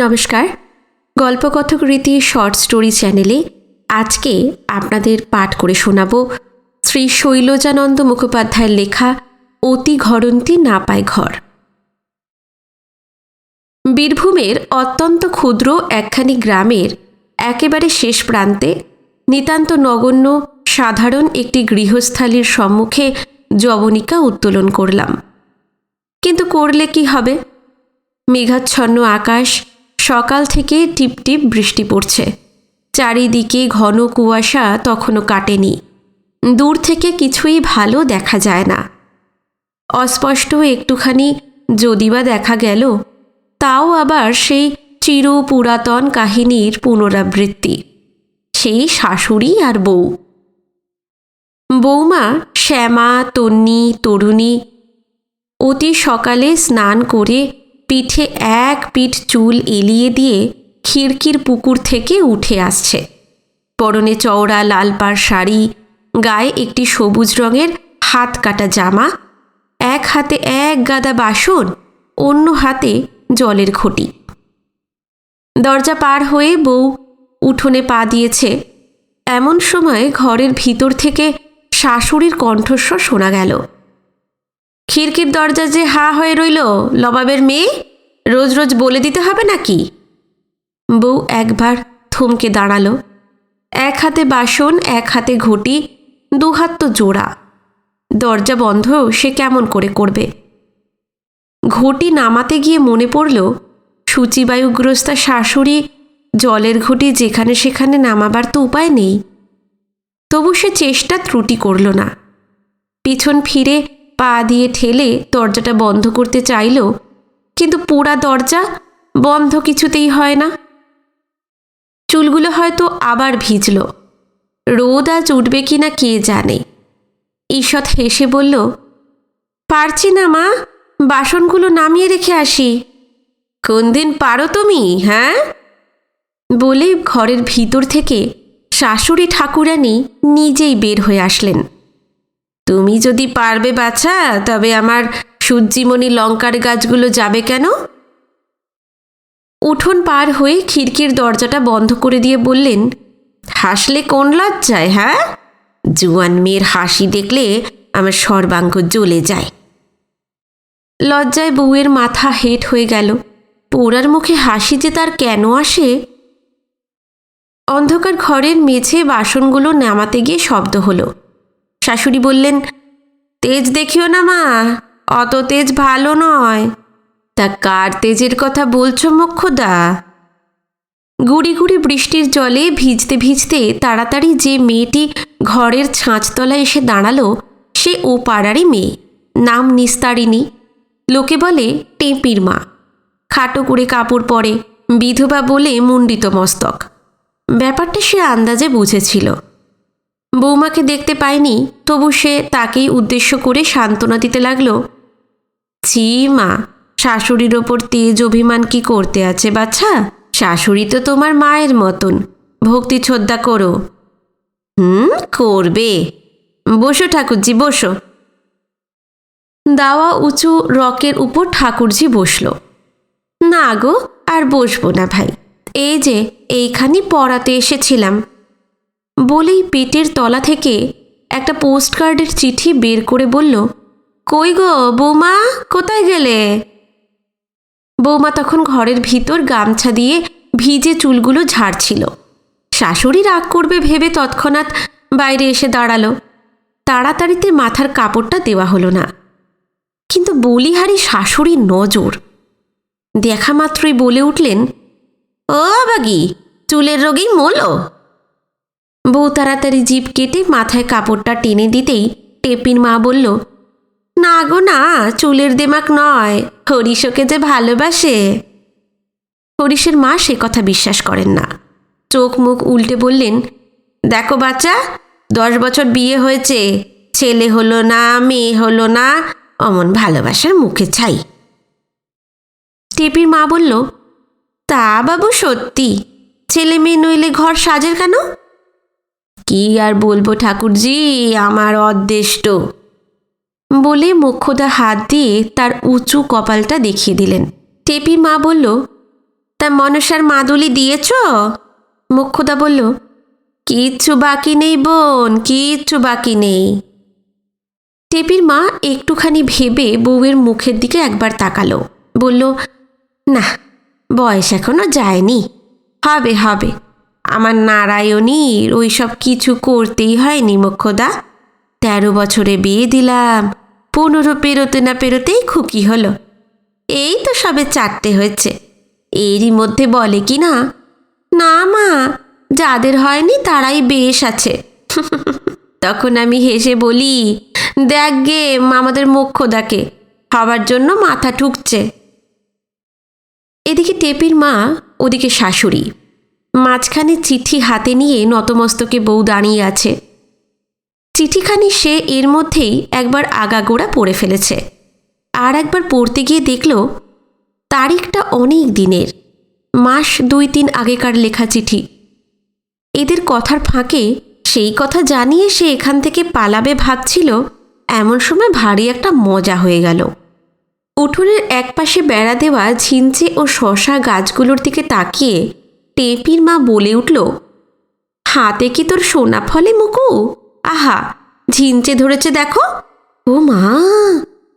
নমস্কার, গল্পকথক রীতি short story চ্যানেলে আজকে আপনাদের পাঠ করে শোনাব শ্রী শৈলজানন্দ মুখোপাধ্যায়ের লেখা অতি ঘরন্তি না পায় ঘর। বীরভূমের অত্যন্ত ক্ষুদ্র একখানি গ্রামের একেবারে শেষ প্রান্তে নিতান্ত নগণ্য সাধারণ একটি গৃহস্থালির সম্মুখে যবনিকা উত্তোলন করলাম। কিন্তু করলে কি হবে? মেঘাচ্ছন্ন আকাশ, সকাল থেকে টিপটিপ বৃষ্টি পড়ছে, চারিদিকে ঘন কুয়াশা তখনও কাটেনি। দূর থেকে কিছুই ভালো দেখা যায় না। অস্পষ্ট একটুখানি যদিবা দেখা গেল, তাও আবার সেই চির পুরাতন কাহিনীর পুনরাবৃত্তি, সেই শাশুড়ি আর বউ। বৌমা শ্যামা, তন্নি, তরুণী অতি সকালে স্নান করে পিঠে এক পিঠ চুল এলিয়ে দিয়ে খিড়কির পুকুর থেকে উঠে আসছে। পরনে চওড়া লাল পাড় শাড়ি, গায়ে একটি সবুজ রঙের হাত কাটা জামা, এক হাতে এক গাদা বাসন, অন্য হাতে জলের ঘটি। দরজা পার হয়ে বউ উঠোনে পা দিয়েছে, এমন সময় ঘরের ভিতর থেকে শাশুড়ির কণ্ঠস্বর শোনা গেল। খিড়কির দরজা যে হা হয়ে রইল, লবাবের মেয়ে, রোজ রোজ বলে দিতে হবে নাকি? বউ একবার থমকে দাঁড়ালো। এক হাতে বাসন, এক হাতে ঘটি, দুহাত তো জোড়া। দরজা বন্ধ সে কেমন করে করবে? ঘটি নামাতে গিয়ে মনে পড়ল, সূচিবায়ুগ্রস্তা শাশুড়ি, জলের ঘটি যেখানে সেখানে নামাবার তো উপায় নেই। তবু সে চেষ্টা ত্রুটি করল না। পিছন ফিরে পা দিয়ে ঠেলে দরজাটা বন্ধ করতে চাইল, কিন্তু পোড়া দরজা বন্ধ কিছুতেই হয় না। চুলগুলো হয়তো আবার ভিজল। রোদ আজ উঠবে কিনা কে জানে। ঈষৎ হেসে বলল, পারছি না মা, বাসনগুলো নামিয়ে রেখে আসি। কোন দিন পারো তুমি, হ্যাঁ? বলে ঘরের ভিতর থেকে শাশুড়ি ঠাকুরানী নিজেই বের হয়ে আসলেন। তুমি যদি পারবে বাছা, তবে আমার সূর্যিমণি লঙ্কার গাছগুলো যাবে কেন? উঠোন পার হয়ে খিড়কির দরজাটা বন্ধ করে দিয়ে বললেন, হাসলে কোন লজ্জায়, হ্যাঁ? জুয়ান মেয়ের হাসি দেখলে আমার সর্বাঙ্গ জ্বলে যায়। লজ্জায় বউয়ের মাথা হেঁট হয়ে গেল। পোড়ার মুখে হাসি যে তার কেন আসে? অন্ধকার ঘরের মেঝে বাসনগুলো নামাতে গিয়ে শব্দ হলো। শাশুড়ি বললেন, তেজ দেখিও না মা, অত তেজ ভালো নয়। তা কার তেজের কথা বলছো মোক্ষদা? গুড়ি গুড়ি বৃষ্টির জলে ভিজতে ভিজতে তাড়াতাড়ি যে মেয়েটি ঘরের ছাঁচতলায় এসে দাঁড়ালো, সে ও পাড়ারই মেয়ে, নাম নিস্তারিণী। লোকে বলে টেপির মা। খাটো করে কাপড় পরে, বিধবা বলে মুণ্ডিত মস্তক। ব্যাপারটা সে আন্দাজে বুঝেছিল। বৌমাকে দেখতে পায়নি, তবু সে তাকেই উদ্দেশ্য করে সান্ত্বনা দিতে লাগল। ছি মা, শাশুড়ির ওপর তেজ অভিমান কি করতে আছে বাচ্চা? শাশুড়ি তো তোমার মায়ের মতন, ভক্তি শ্রদ্ধা করো। করবে। বসো ঠাকুরজি, বসো। দাওয়া উঁচু রকের উপর ঠাকুরজি বসল। না গো, আর বসবো না ভাই, এই যে এইখানি পড়াতে এসেছিলাম। বলেই পেটের তলা থেকে একটা পোস্টকার্ডের চিঠি বের করে বলল, কই গো বৌমা, কোথায় গেলে? বৌমা তখন ঘরের ভিতর গামছা দিয়ে ভিজে চুলগুলো ঝাড়ছিল। শাশুড়ি রাগ করবে ভেবে তৎক্ষণাৎ বাইরে এসে দাঁড়ালো। তাড়াতাড়িতে মাথার কাপড়টা দেওয়া হলো না। কিন্তু বলিহারি শাশুড়ির নজর। দেখা মাত্রই বলে উঠলেন, ও বাগি, চুলের রোগেই মোলো। বউ তাড়াতাড়ি জিভ কেটে মাথায় কাপড়টা টেনে দিতেই টেপির মা বলল, না গো না, চুলের দেমাক নয়, হরিশকে যে ভালোবাসে। হরিশের মা সে কথা বিশ্বাস করেন না। চোখ মুখ উল্টে বললেন, দেখো বাচ্চা, 10 বছর বিয়ে হয়েছে, ছেলে হলো না, মেয়ে হলো না, অমন ভালোবাসার মুখে ছাই। টেপির মা বলল, তা বাবু সত্যি, ছেলে মেয়ে নইলে ঘর সাজের কেন? কি আর বলবো ঠাকুরজি, আমার অদৃষ্ট। বলে মোক্ষদা হাত দিয়ে তার উঁচু কপালটা দেখিয়ে দিলেন। টেপি মা বলল, তা মনসার মাদুলি দিয়েছ? মোক্ষদা বলল, কিচ্ছু বাকি নেই বোন, কিচ্ছু বাকি নেই। টেপির মা একটুখানি ভেবে বউয়ের মুখের দিকে একবার তাকালো, বলল, না, বয়স এখনো যায়নি, হবে হবে। আমার নারায়ণীর ওই সব কিছু করতেই হয়নি মোক্ষদা। 13 বছরে বিয়ে দিলাম, 15 পেরোতে না পেরোতেই খুকি হলো। এই তো সবে 4টে হয়েছে, এরই মধ্যে বলে কি না, না মা, যাদের হয়নি তারাই বেশ আছে। তখন আমি হেসে বলি, দেখ গে আমাদের মোক্ষদাকে, হবার জন্য মাথা ঠুকছে। এদিকে টেপির মা, ওদিকে শাশুড়ি, মাঝখানে চিঠি হাতে নিয়ে নতমস্তকে বউ দাঁড়িয়ে আছে। চিঠিখানি সে এর মধ্যেই একবার আগাগোড়া পড়ে ফেলেছে, আর একবার পড়তে গিয়ে দেখল তারিখটা অনেক দিনের, মাস 2-3 আগেকার লেখা চিঠি। এদের কথার ফাঁকে সেই কথা জানিয়ে সে এখান থেকে পালাবে ভাবছিল, এমন সময় ভারী একটা মজা হয়ে গেল। উঠোনের একপাশে বেড়া দেওয়া ঝিঞ্চে ও শশা গাছগুলোর দিকে তাকিয়ে টেপির মা বলে উঠল, হাতে কি তোর সোনা ফলে মুকু? আহা, ঝিঞ্চে ধরেছে দেখো। ও মা,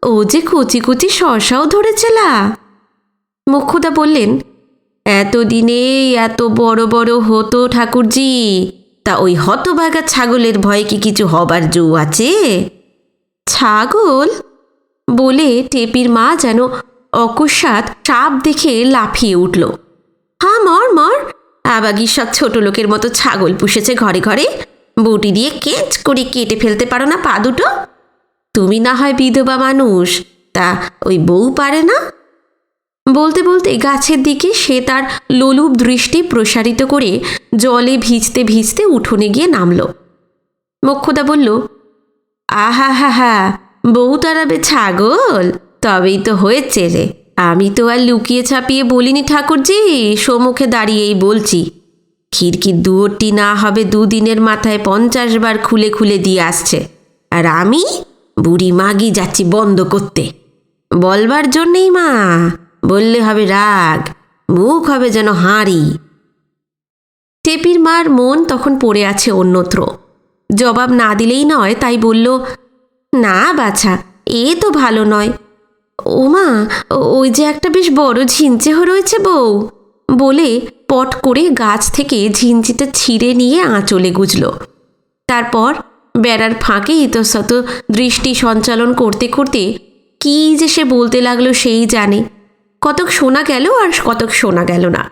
ও যে কুচি কুচি শশাও ধরেছেলা। মোক্ষদা বললেন, এতদিনে এত বড় বড় হতো ঠাকুরজি, তা ওই হতভাগা ছাগলের ভয়ে কি কিছু হবার জো আছে? ছাগল বলে টেপির মা যেন অকস্মাৎ সাপ দেখে লাফিয়ে উঠল। হ্যাঁ, মর মর, আবাগি সব ছোট লোকের মতো ছাগল পুষেছে ঘরে ঘরে, বটি দিয়ে কেঁচ করে কেটে ফেলতে পারো না পা দুটো? তুমি না হয় বিধবা মানুষ, তা ওই বউ পারে না? বলতে বলতে গাছের দিকে সে তার লোলুপ দৃষ্টি প্রসারিত করে জলে ভিজতে ভিজতে উঠোনে গিয়ে নামল। মোক্ষদা বলল, আহা হা হা, বউ তাড়াবে ছাগল, তবেই তো হয়েছে রে। আমি তো আর লুকিয়ে ছাপিয়ে বলিনি ঠাকুরজি, সম্মুখে দাঁড়িয়েই বলছি। খিড়কির দুয়ারটি না হবে 2 দিনের মাথায় 50 বার খুলে খুলে দিয়ে আসছে, আর আমি বুড়ি মাগি যাচ্ছি বন্ধ করতে। বলবার জন্যেই মা, বললে হবে রাগ, মুখ হবে যেন হাঁড়ি। টেপির মার মন তখন পড়ে আছে অন্যত্র, জবাব না দিলেই নয়, তাই বলল, না বাছা, এ তো ভালো নয়। ও মা, ওই যে একটা বেশ বড় ঝিঞ্চে রয়েছে বউ, বলে পট করে গাছ থেকে ঝিঞ্চিটা ছিঁড়ে নিয়ে আঁচলে গুজল। তারপর বেড়ার ফাঁকে ইতস্তত দৃষ্টি সঞ্চালন করতে করতে কী যে সে বলতে লাগলো সেই জানে। কতক শোনা গেল আর কতক শোনা গেল না।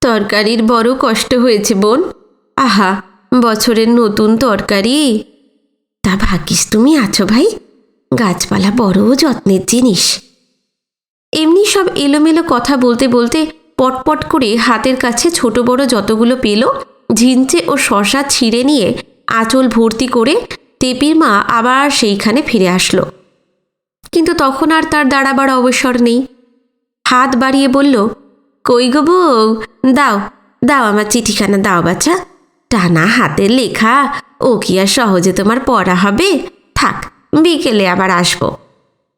তরকারির বড় কষ্ট হয়েছে বোন, আহা, বছরের নতুন তরকারি। তা ভাগ্যিস তুমি আছো ভাই, গাছপালা বড় যত্নের জিনিস। এমনি সব এলোমেলো কথা বলতে বলতে পটপট করে হাতের কাছে ছোট বড় যতগুলো পেল ঝিঞ্চে ও শশা ছিঁড়ে নিয়ে আঁচল ভর্তি করে টেপির মা আবার সেইখানে ফিরে আসলো। কিন্তু তখন আর তার দাঁড়াবার অবসর নেই। হাত বাড়িয়ে বলল, কই গো বউ, দাও দাও আমার চিঠিখানা দাও বাছা, টানা হাতের লেখা, ও কি আর সহজে তোমার পড়া হবে? থাক, বিকেলে আবার আসবো।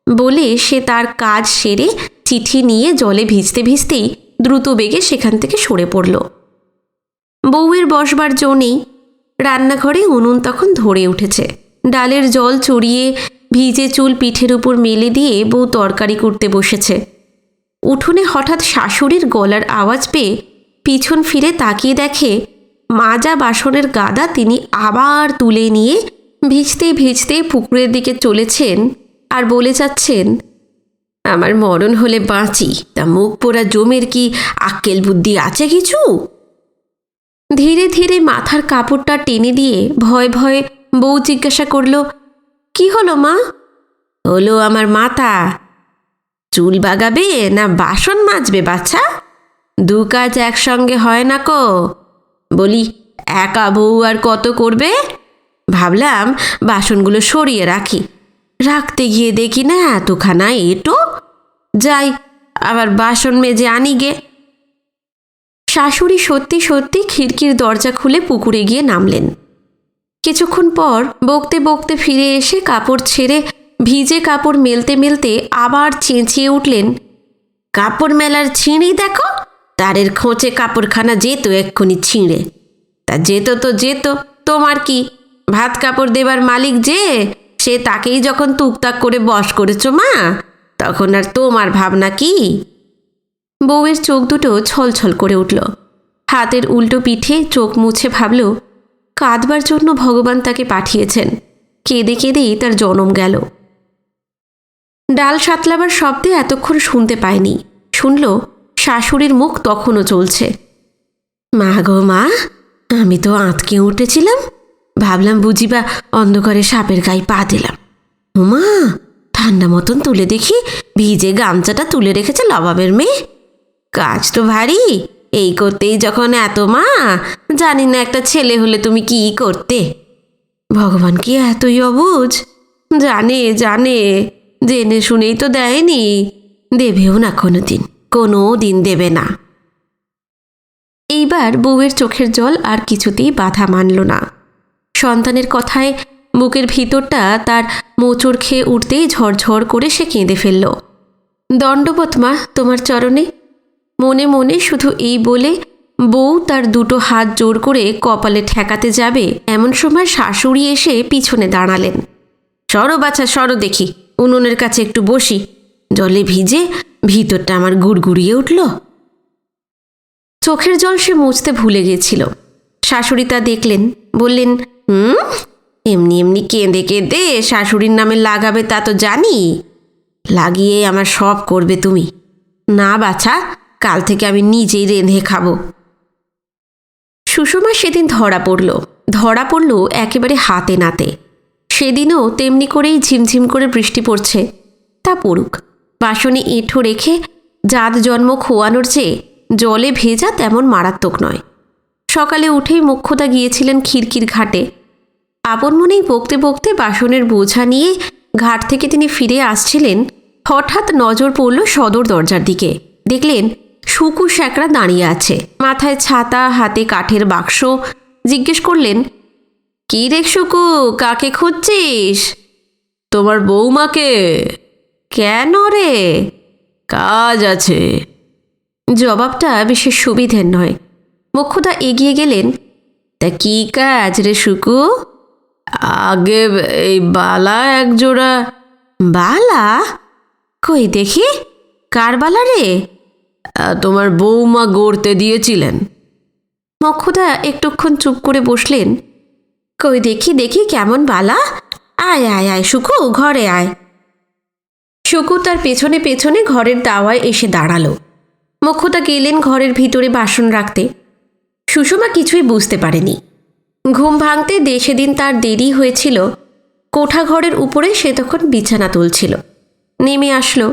বলে সে তার কাজ সেরে চিঠি নিয়ে জলে ভিজতে ভিজতেই দ্রুত বেগে সেখান থেকে সরে পড়ল। বউয়ের বসবার জো নেই। রান্নাঘরে উনুন তখন ধরে উঠেছে। ডালের জল চড়িয়ে ভিজে চুল পিঠের উপর মেলে দিয়ে বউ তরকারি করতে বসেছে। উঠোনে হঠাৎ শাশুড়ির গলার আওয়াজ পেয়ে পিছন ফিরে তাকিয়ে দেখে মাজা বাসনের গাদা তিনি আবার তুলে নিয়ে ভিজতে ভিজতে পুকুরের দিকে চলেছেন আর বলে যাচ্ছেন, আমার মরণ হলে বাঁচি, তা মুখ পোড়া জমের কি আক্কেল বুদ্ধি আছে কিছু? ধীরে ধীরে মাথার কাপড়টা টেনে দিয়ে ভয় ভয়ে বউ জিজ্ঞাসা করল, কি হলো মা? হলো আমার মাথা। চুল বাগাবে না বাসন মাজবে বাছা? 2 কাজ একসঙ্গে হয় না কো। বলি, একা বউ আর কত করবে? ভাবলাম বাসনগুলো সরিয়ে রাখি, রাখতে গিয়ে দেখি না এতখানা এটো। যাই, আবার বাসন মেজে আনি গে। শাশুড়ি সত্যি সত্যি খিড়কির দরজা খুলে পুকুরে গিয়ে নামলেন। কিছুক্ষণ পর বকতে বকতে ফিরে এসে কাপড় ছেড়ে ভিজে কাপড় মেলতে মেলতে আবার চেঁচিয়ে উঠলেন, কাপড় মেলার ছিঁড়ি দেখো, তারের খোঁচে কাপড়খানা যেত এক্ষুনি ছিঁড়ে। তা যেত তো যেত, তোমার কি? ভাত কাপড় দেবার মালিক যে, সে তাকেই যখন টুকটাক করে বশ করেছো মা, তখন আর তোমার ভাবনা কি? বউয়ের চোখ দুটো ছলছল করে উঠল। হাতের উল্টো পিঠে চোখ মুছে ভাবল, কাঁদবার জন্য ভগবান তাকে পাঠিয়েছেন। কেঁদে কেঁদেই তার জনম গেল। ডাল সাতলাবার শব্দে এতক্ষণ শুনতে পায়নি। শুনল শাশুড়ির মুখ তখনও চলছে। মা গো মা, আমি তো আঁতকে উঠেছিলাম, ভাবলাম বুঝিবা অন্ধকারে সাপের গায়ে পা দিলাম। মা, ঠান্ডা মতন তুলে দেখি ভিজে গামছাটা তুলে রেখেছে লবাবের মেয়ে। কাজ তো ভারী, এই করতেই যখন এত মা, জানি না একটা ছেলে হলে তুমি কি করতে। ভগবান কি এতই অবুঝ? জানে জানে, জেনে শুনেই তো দেয়নি, দেবেও না কোনো দিন দেবে না। এইবার বউয়ের চোখের জল আর কিছুতেই বাধা মানল না। সন্তানের কথায় বুকের ভিতরটা তার মোচড় খেয়ে উঠতেই ঝরঝর করে সে কেঁদে ফেলল। দণ্ডবৎ মা তোমার চরণে। মনে মনে শুধু এই বলে বউ তার দুটো হাত জোর করে কপালে ঠেকাতে যাবে, এমন সময় শাশুড়ি এসে পিছনে দাঁড়ালেন। সরো বাছা সরো দেখি, উনুনের কাছে একটু বসি, জলে ভিজে ভিতরটা আমার গুড়গুড়িয়ে উঠল। চোখের জল সে মুছতে ভুলে গিয়েছিল। শাশুড়ি তা দেখলেন, বললেন, এমনি এমনি কেঁদে কেঁদে শাশুড়ির নামে লাগাবে তা তো জানি, লাগিয়ে আমার সব করবে তুমি। না বাছা, কাল থেকে আমি নিজেই রেঁধে খাবো। সুষমা সেদিন ধরা পড়ল একেবারে হাতে নাতে। সেদিনও তেমনি করেই ঝিমঝিম করে বৃষ্টি পড়ছে। তা পড়ুক, বাসনে এঁঠো রেখে জাত জন্ম খোয়ানোর চেয়ে জলে ভেজা তেমন মারাত্মক নয়। সকালে উঠেই মোক্ষদা গিয়েছিলেন খিড়কির ঘাটে। আপন মনেই বকতে বকতে বাসনের বোঝা নিয়ে ঘাট থেকে তিনি ফিরে আসছিলেন। হঠাৎ নজর পড়ল সদর দরজার দিকে। দেখলেন শুকু শ্যাকরা দাঁড়িয়ে আছে, মাথায় ছাতা, হাতে কাঠের বাক্স। জিজ্ঞেস করলেন, কি রে শুকু, কাকে খুঁজছিস? তোমার বৌমাকে। কেন রে? কাজ আছে। জবাবটা বিশেষ সুবিধের নয়। মোক্ষদা এগিয়ে গেলেন। তা কি কাজ রে শুকু? আগে এই বালা এক জোড়া। বালা? কই দেখি, কার বালা রে? তোমার বৌমা গড়তে দিয়েছিলেন। মোক্ষদা একটুক্ষণ চুপ করে বসলেন। কই দেখি দেখি কেমন বালা। আয় আয় আয় শুকু, ঘরে আয়। শুকু তার পেছনে পেছনে ঘরের দাওয়ায় এসে দাঁড়ালো। মোক্ষদা গেলেন ঘরের ভিতরে বাসন রাখতে। সুষমা কিছুই বুঝতে পারেনি। ঘুম ভাঙতে সেদিন তার দেরি হয়েছিল। কোঠাঘরের উপরে সে তখন বিছানা তুলছিল। নেমে আসলো।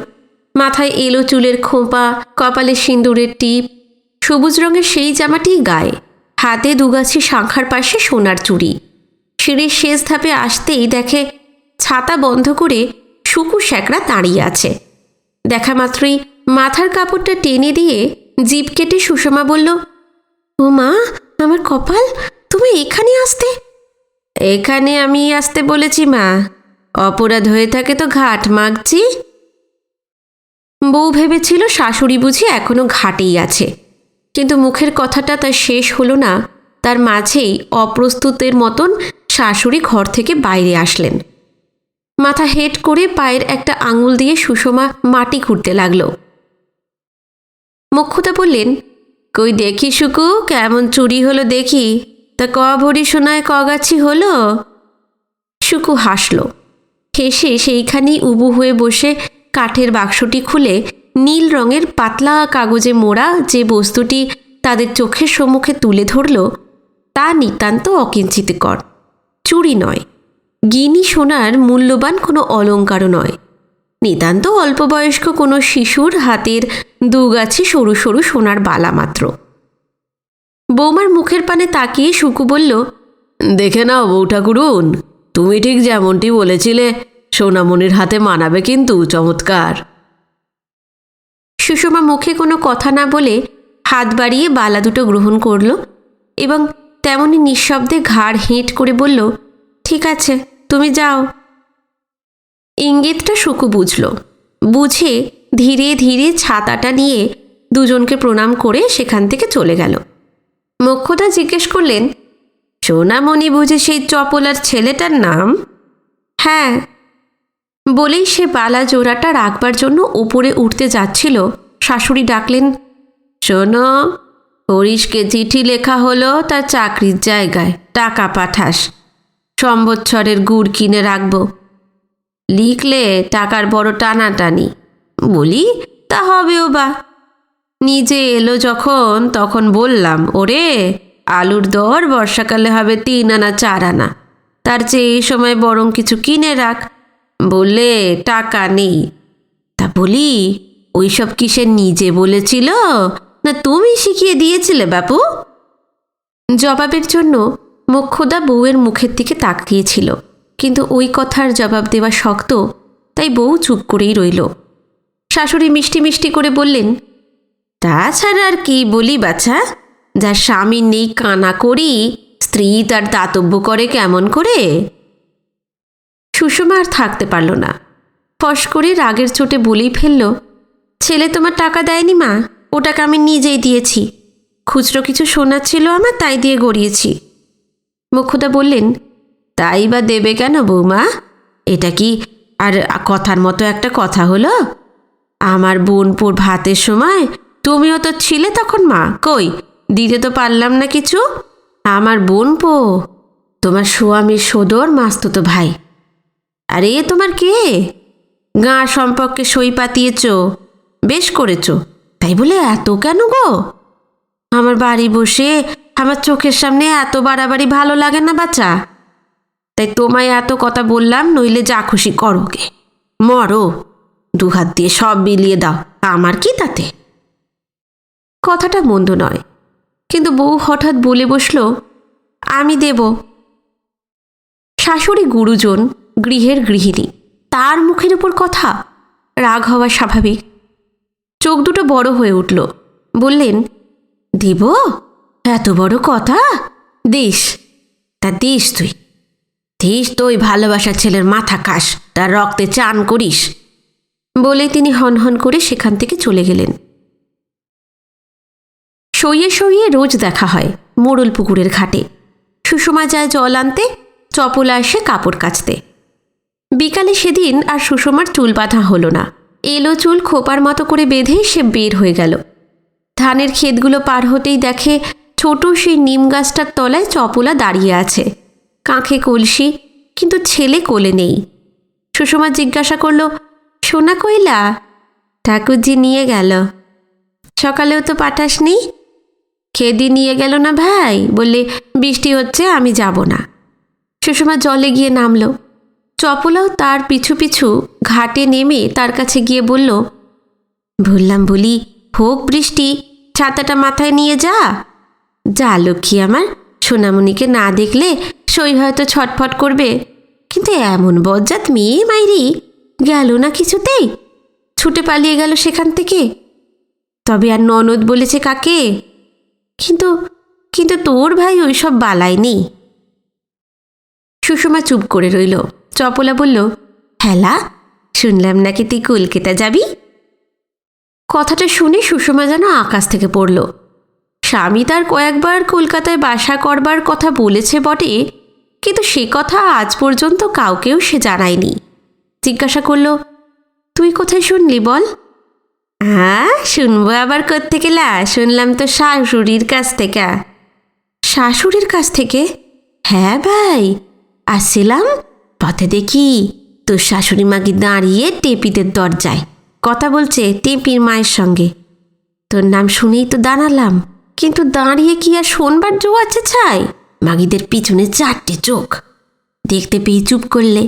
মাথায় এলো চুলের খোঁপা, কপালে সিঁদুরের টিপ, সবুজ রঙের সেই জামাটি গায়ে, হাতে দুগাছি শাঁখার পাশে সোনার চুড়ি। সিঁড়ির শেষ ধাপে আসতেই দেখে ছাতা বন্ধ করে শুকু শ্যাকরা দাঁড়িয়ে আছে। দেখা মাত্রই মাথার কাপড়টা টেনে দিয়ে জিভ কেটে সুষমা বলল, ও মা, আমার কপাল, তুমি এখানে আসতে? এখানে আমি আসতে বলেছি মা, অপরাধ হয়ে থাকে তো ঘাট মাগছি। বউ ভেবেছিল শাশুড়ি বুঝি এখনো ঘাটেই আছে, কিন্তু মুখের কথাটা তার শেষ হলো না। তার মাঝেই অপ্রস্তুতের মতন শাশুড়ি ঘর থেকে বাইরে আসলেন। মাথা হেঁট করে পায়ের একটা আঙুল দিয়ে সুষমা মাটি খুঁড়তে লাগল। মোক্ষদা বললেন, কই দেখি শুকু, কেমন চুরি হলো দেখি। তা ক ভরি সোনায় কগাছি হলো? শুকু হাসল। হেসে সেইখানেই উবু হয়ে বসে কাঠের বাক্সটি খুলে নীল রঙের পাতলা কাগজে মোড়া যে বস্তুটি তাদের চোখের সম্মুখে তুলে ধরল, তা নিতান্ত অকিঞ্চিতকর। চুরি নয়, গিনি সোনার মূল্যবান কোনো অলঙ্কারও নয়, নিতান্ত অল্পবয়স্ক কোনো শিশুর হাতের দুগাছি সরু সরু সোনার বালা মাত্র। বৌমার মুখের পানে তাকিয়ে শুকু বলল, দেখে নাও বউ ঠাকুরুন, তুমি ঠিক যেমনটি বলেছিলে সোনামণির হাতে মানাবে কিন্তু চমৎকার। সুষমা মুখে কোনো কথা না বলে হাত বাড়িয়ে বালা দুটো গ্রহণ করল এবং তেমনি নিঃশব্দে ঘাড় হেঁট করে বলল, ঠিক আছে, তুমি যাও। ইঙ্গিতটা শুকু বুঝল। বুঝে ধীরে ধীরে ছাতাটা নিয়ে দুজনকে প্রণাম করে সেখান থেকে চলে গেল। মোক্ষদা জিজ্ঞেস করলেন, সোনামণি বুঝে সেই চপলার ছেলেটার নাম? হ্যাঁ। বলেই সে বালা জোড়াটা রাখবার জন্য ওপরে উঠতে যাচ্ছিল, শাশুড়ি ডাকলেন, শোনো, হরিশকে চিঠি লেখা হলো তার চাকরির জায়গায়, টাকা পাঠাস, সম্বৎসরের গুড় কিনে রাখবো। লিখলে টাকার বড় টানাটানি। বলি, তা হবেও বা। নিজে এলো যখন তখন বললাম, ওরে, আলুর দর বর্ষাকালে হবে 3 আনা 4 আনা, তার চেয়ে এই সময় বরং কিছু কিনে রাখ। বললে টাকা নেই। তা বলি, ওইসব কিসে নিজে বলেছিল না তুমি শিখিয়ে দিয়েছিলে বাপু? জবাবের জন্য মোক্ষদা বউয়ের মুখের দিকে তাকিয়েছিল, কিন্তু ওই কথার জবাব দেওয়া শক্ত, তাই বউ চুপ করেই রইল। শাশুড়ি মিষ্টি মিষ্টি করে বললেন, তাছাড়া আর কি বলি বাছা, যার স্বামী নেই কানা করি, স্ত্রী তার দাতব্য করে কেমন করে? সুষমা আর থাকতে পারল না, ফস করে রাগের চোটে বলেই ফেলল, ছেলে তোমার টাকা দেয়নি মা, ওটাকে আমি নিজেই দিয়েছি। খুচরো কিছু সোনা ছিল আমার, তাই দিয়ে গড়িয়েছি। মোক্ষদা বললেন, তাই বা দেবে কেন বৌমা? এটা কি আর কথার মতো একটা কথা হলো? আমার বোনপুর ভাতের সময় তুমিও তো ছিলে তখন মা, কই দিতে তো পারলাম না কিছু। আমার বোনপো তোমার স্বামীর সদর মাস্তুতো ভাই। আরে তোমার কে? গাঁ সম্পর্কে সই পাতিয়েছ, বেশ করেছ, তাই বলে এত কেন গো? আমার বাড়ি বসে আমার চোখের সামনে এত বাড়াবাড়ি ভালো লাগে না বাচ্চা, তাই তোমায় এত কথা বললাম, নইলে যা খুশি করো গে, মরো, 2 হাত দিয়ে সব বিলিয়ে দাও, আমার কি তাতে? কথাটা মন্দ নয়, কিন্তু বউ হঠাৎ বলে বসল, আমি দেব। শাশুড়ি গুরুজন, গৃহের গৃহিণী, তার মুখের উপর কথা, রাগ হওয়া স্বাভাবিক। চোখ দুটো বড় হয়ে উঠল, বললেন, দিব? এত বড় কথা? দিস। তা দিস তুই, দিস তো ওই ভালোবাসার ছেলের মাথা খাস, তার রক্তে চান করিস। বলে তিনি হনহন করে সেখান থেকে চলে গেলেন। সইয়ে সইয়ে রোজ দেখা হয় মোড়ল পুকুরের ঘাটে। সুষমা যায় জল আনতে, চপলা এসে কাপড় কাচতে। বিকালে সেদিন আর সুষমার চুল বাঁধা হলো না। এলো চুল খোপার মতো করে বেঁধে সে বের হয়ে গেল। ধানের ক্ষেতগুলো পার হতেই দেখে ছোট সেই নিম গাছটার তলায় চপলা দাঁড়িয়ে আছে, কাঁখে কলসি, কিন্তু ছেলে কোলে নেই। সুষমা জিজ্ঞাসা করল, সোনা কইলা? ঠাকুরজি নিয়ে গেল। সকালেও তো পাঠাসনি? খেদি নিয়ে গেল না ভাই, বললে বৃষ্টি হচ্ছে আমি যাব না। সুষমা জলে গিয়ে নামল। চপলাও তার পিছু পিছু ঘাটে নেমে তার কাছে গিয়ে বলল, বললাম বলি, হোক বৃষ্টি, ছাতাটা মাথায় নিয়ে যা। যা লক্ষ্মী আমার, সোনামণিকে না দেখলে সই হয়তো ছটফট করবে, কিন্তু এমন বজ্জাত মেয়ে মাইরি, গেল না কিছুতেই, ছুটে পালিয়ে গেল সেখান থেকে। তবে আর ননদ বলেছে কাকে? কিন্তু কিন্তু তোর ভাই ওইসব বালাই নেই। সুষমা চুপ করে রইল। চপলা বলল, হ্যালা, শুনলাম নাকি তুই কলকাতা যাবি? কথাটা শুনে সুষমা যেন আকাশ থেকে পড়ল। স্বামী তার কয়েকবার কলকাতায় বাসা করবার কথা বলেছে বটে, কিন্তু সে কথা আজ পর্যন্ত কাউকেও সে জানায়নি। জিজ্ঞাসা করল, তুই কোথায় শুনলি বল? হ্যাঁ, শুনবো আবার কোত্থেকে লা, শুনলাম তো শাশুড়ির কাছ থেকে। শাশুড়ির কাছ থেকে? হ্যাঁ ভাই, আসছিলাম, পথে দেখি তোর শাশুড়ি মাকে দাঁড়িয়ে টেপিদের দরজায় কথা বলছে টেপির মায়ের সঙ্গে। তোর নাম শুনেই তো দাঁড়ালাম, কিন্তু দাঁড়িয়ে কি আর শোনবার জো আছে ছাই? মাগিদের পিছনে 4টে চোখ, দেখতে পেয়ে চুপ করলে।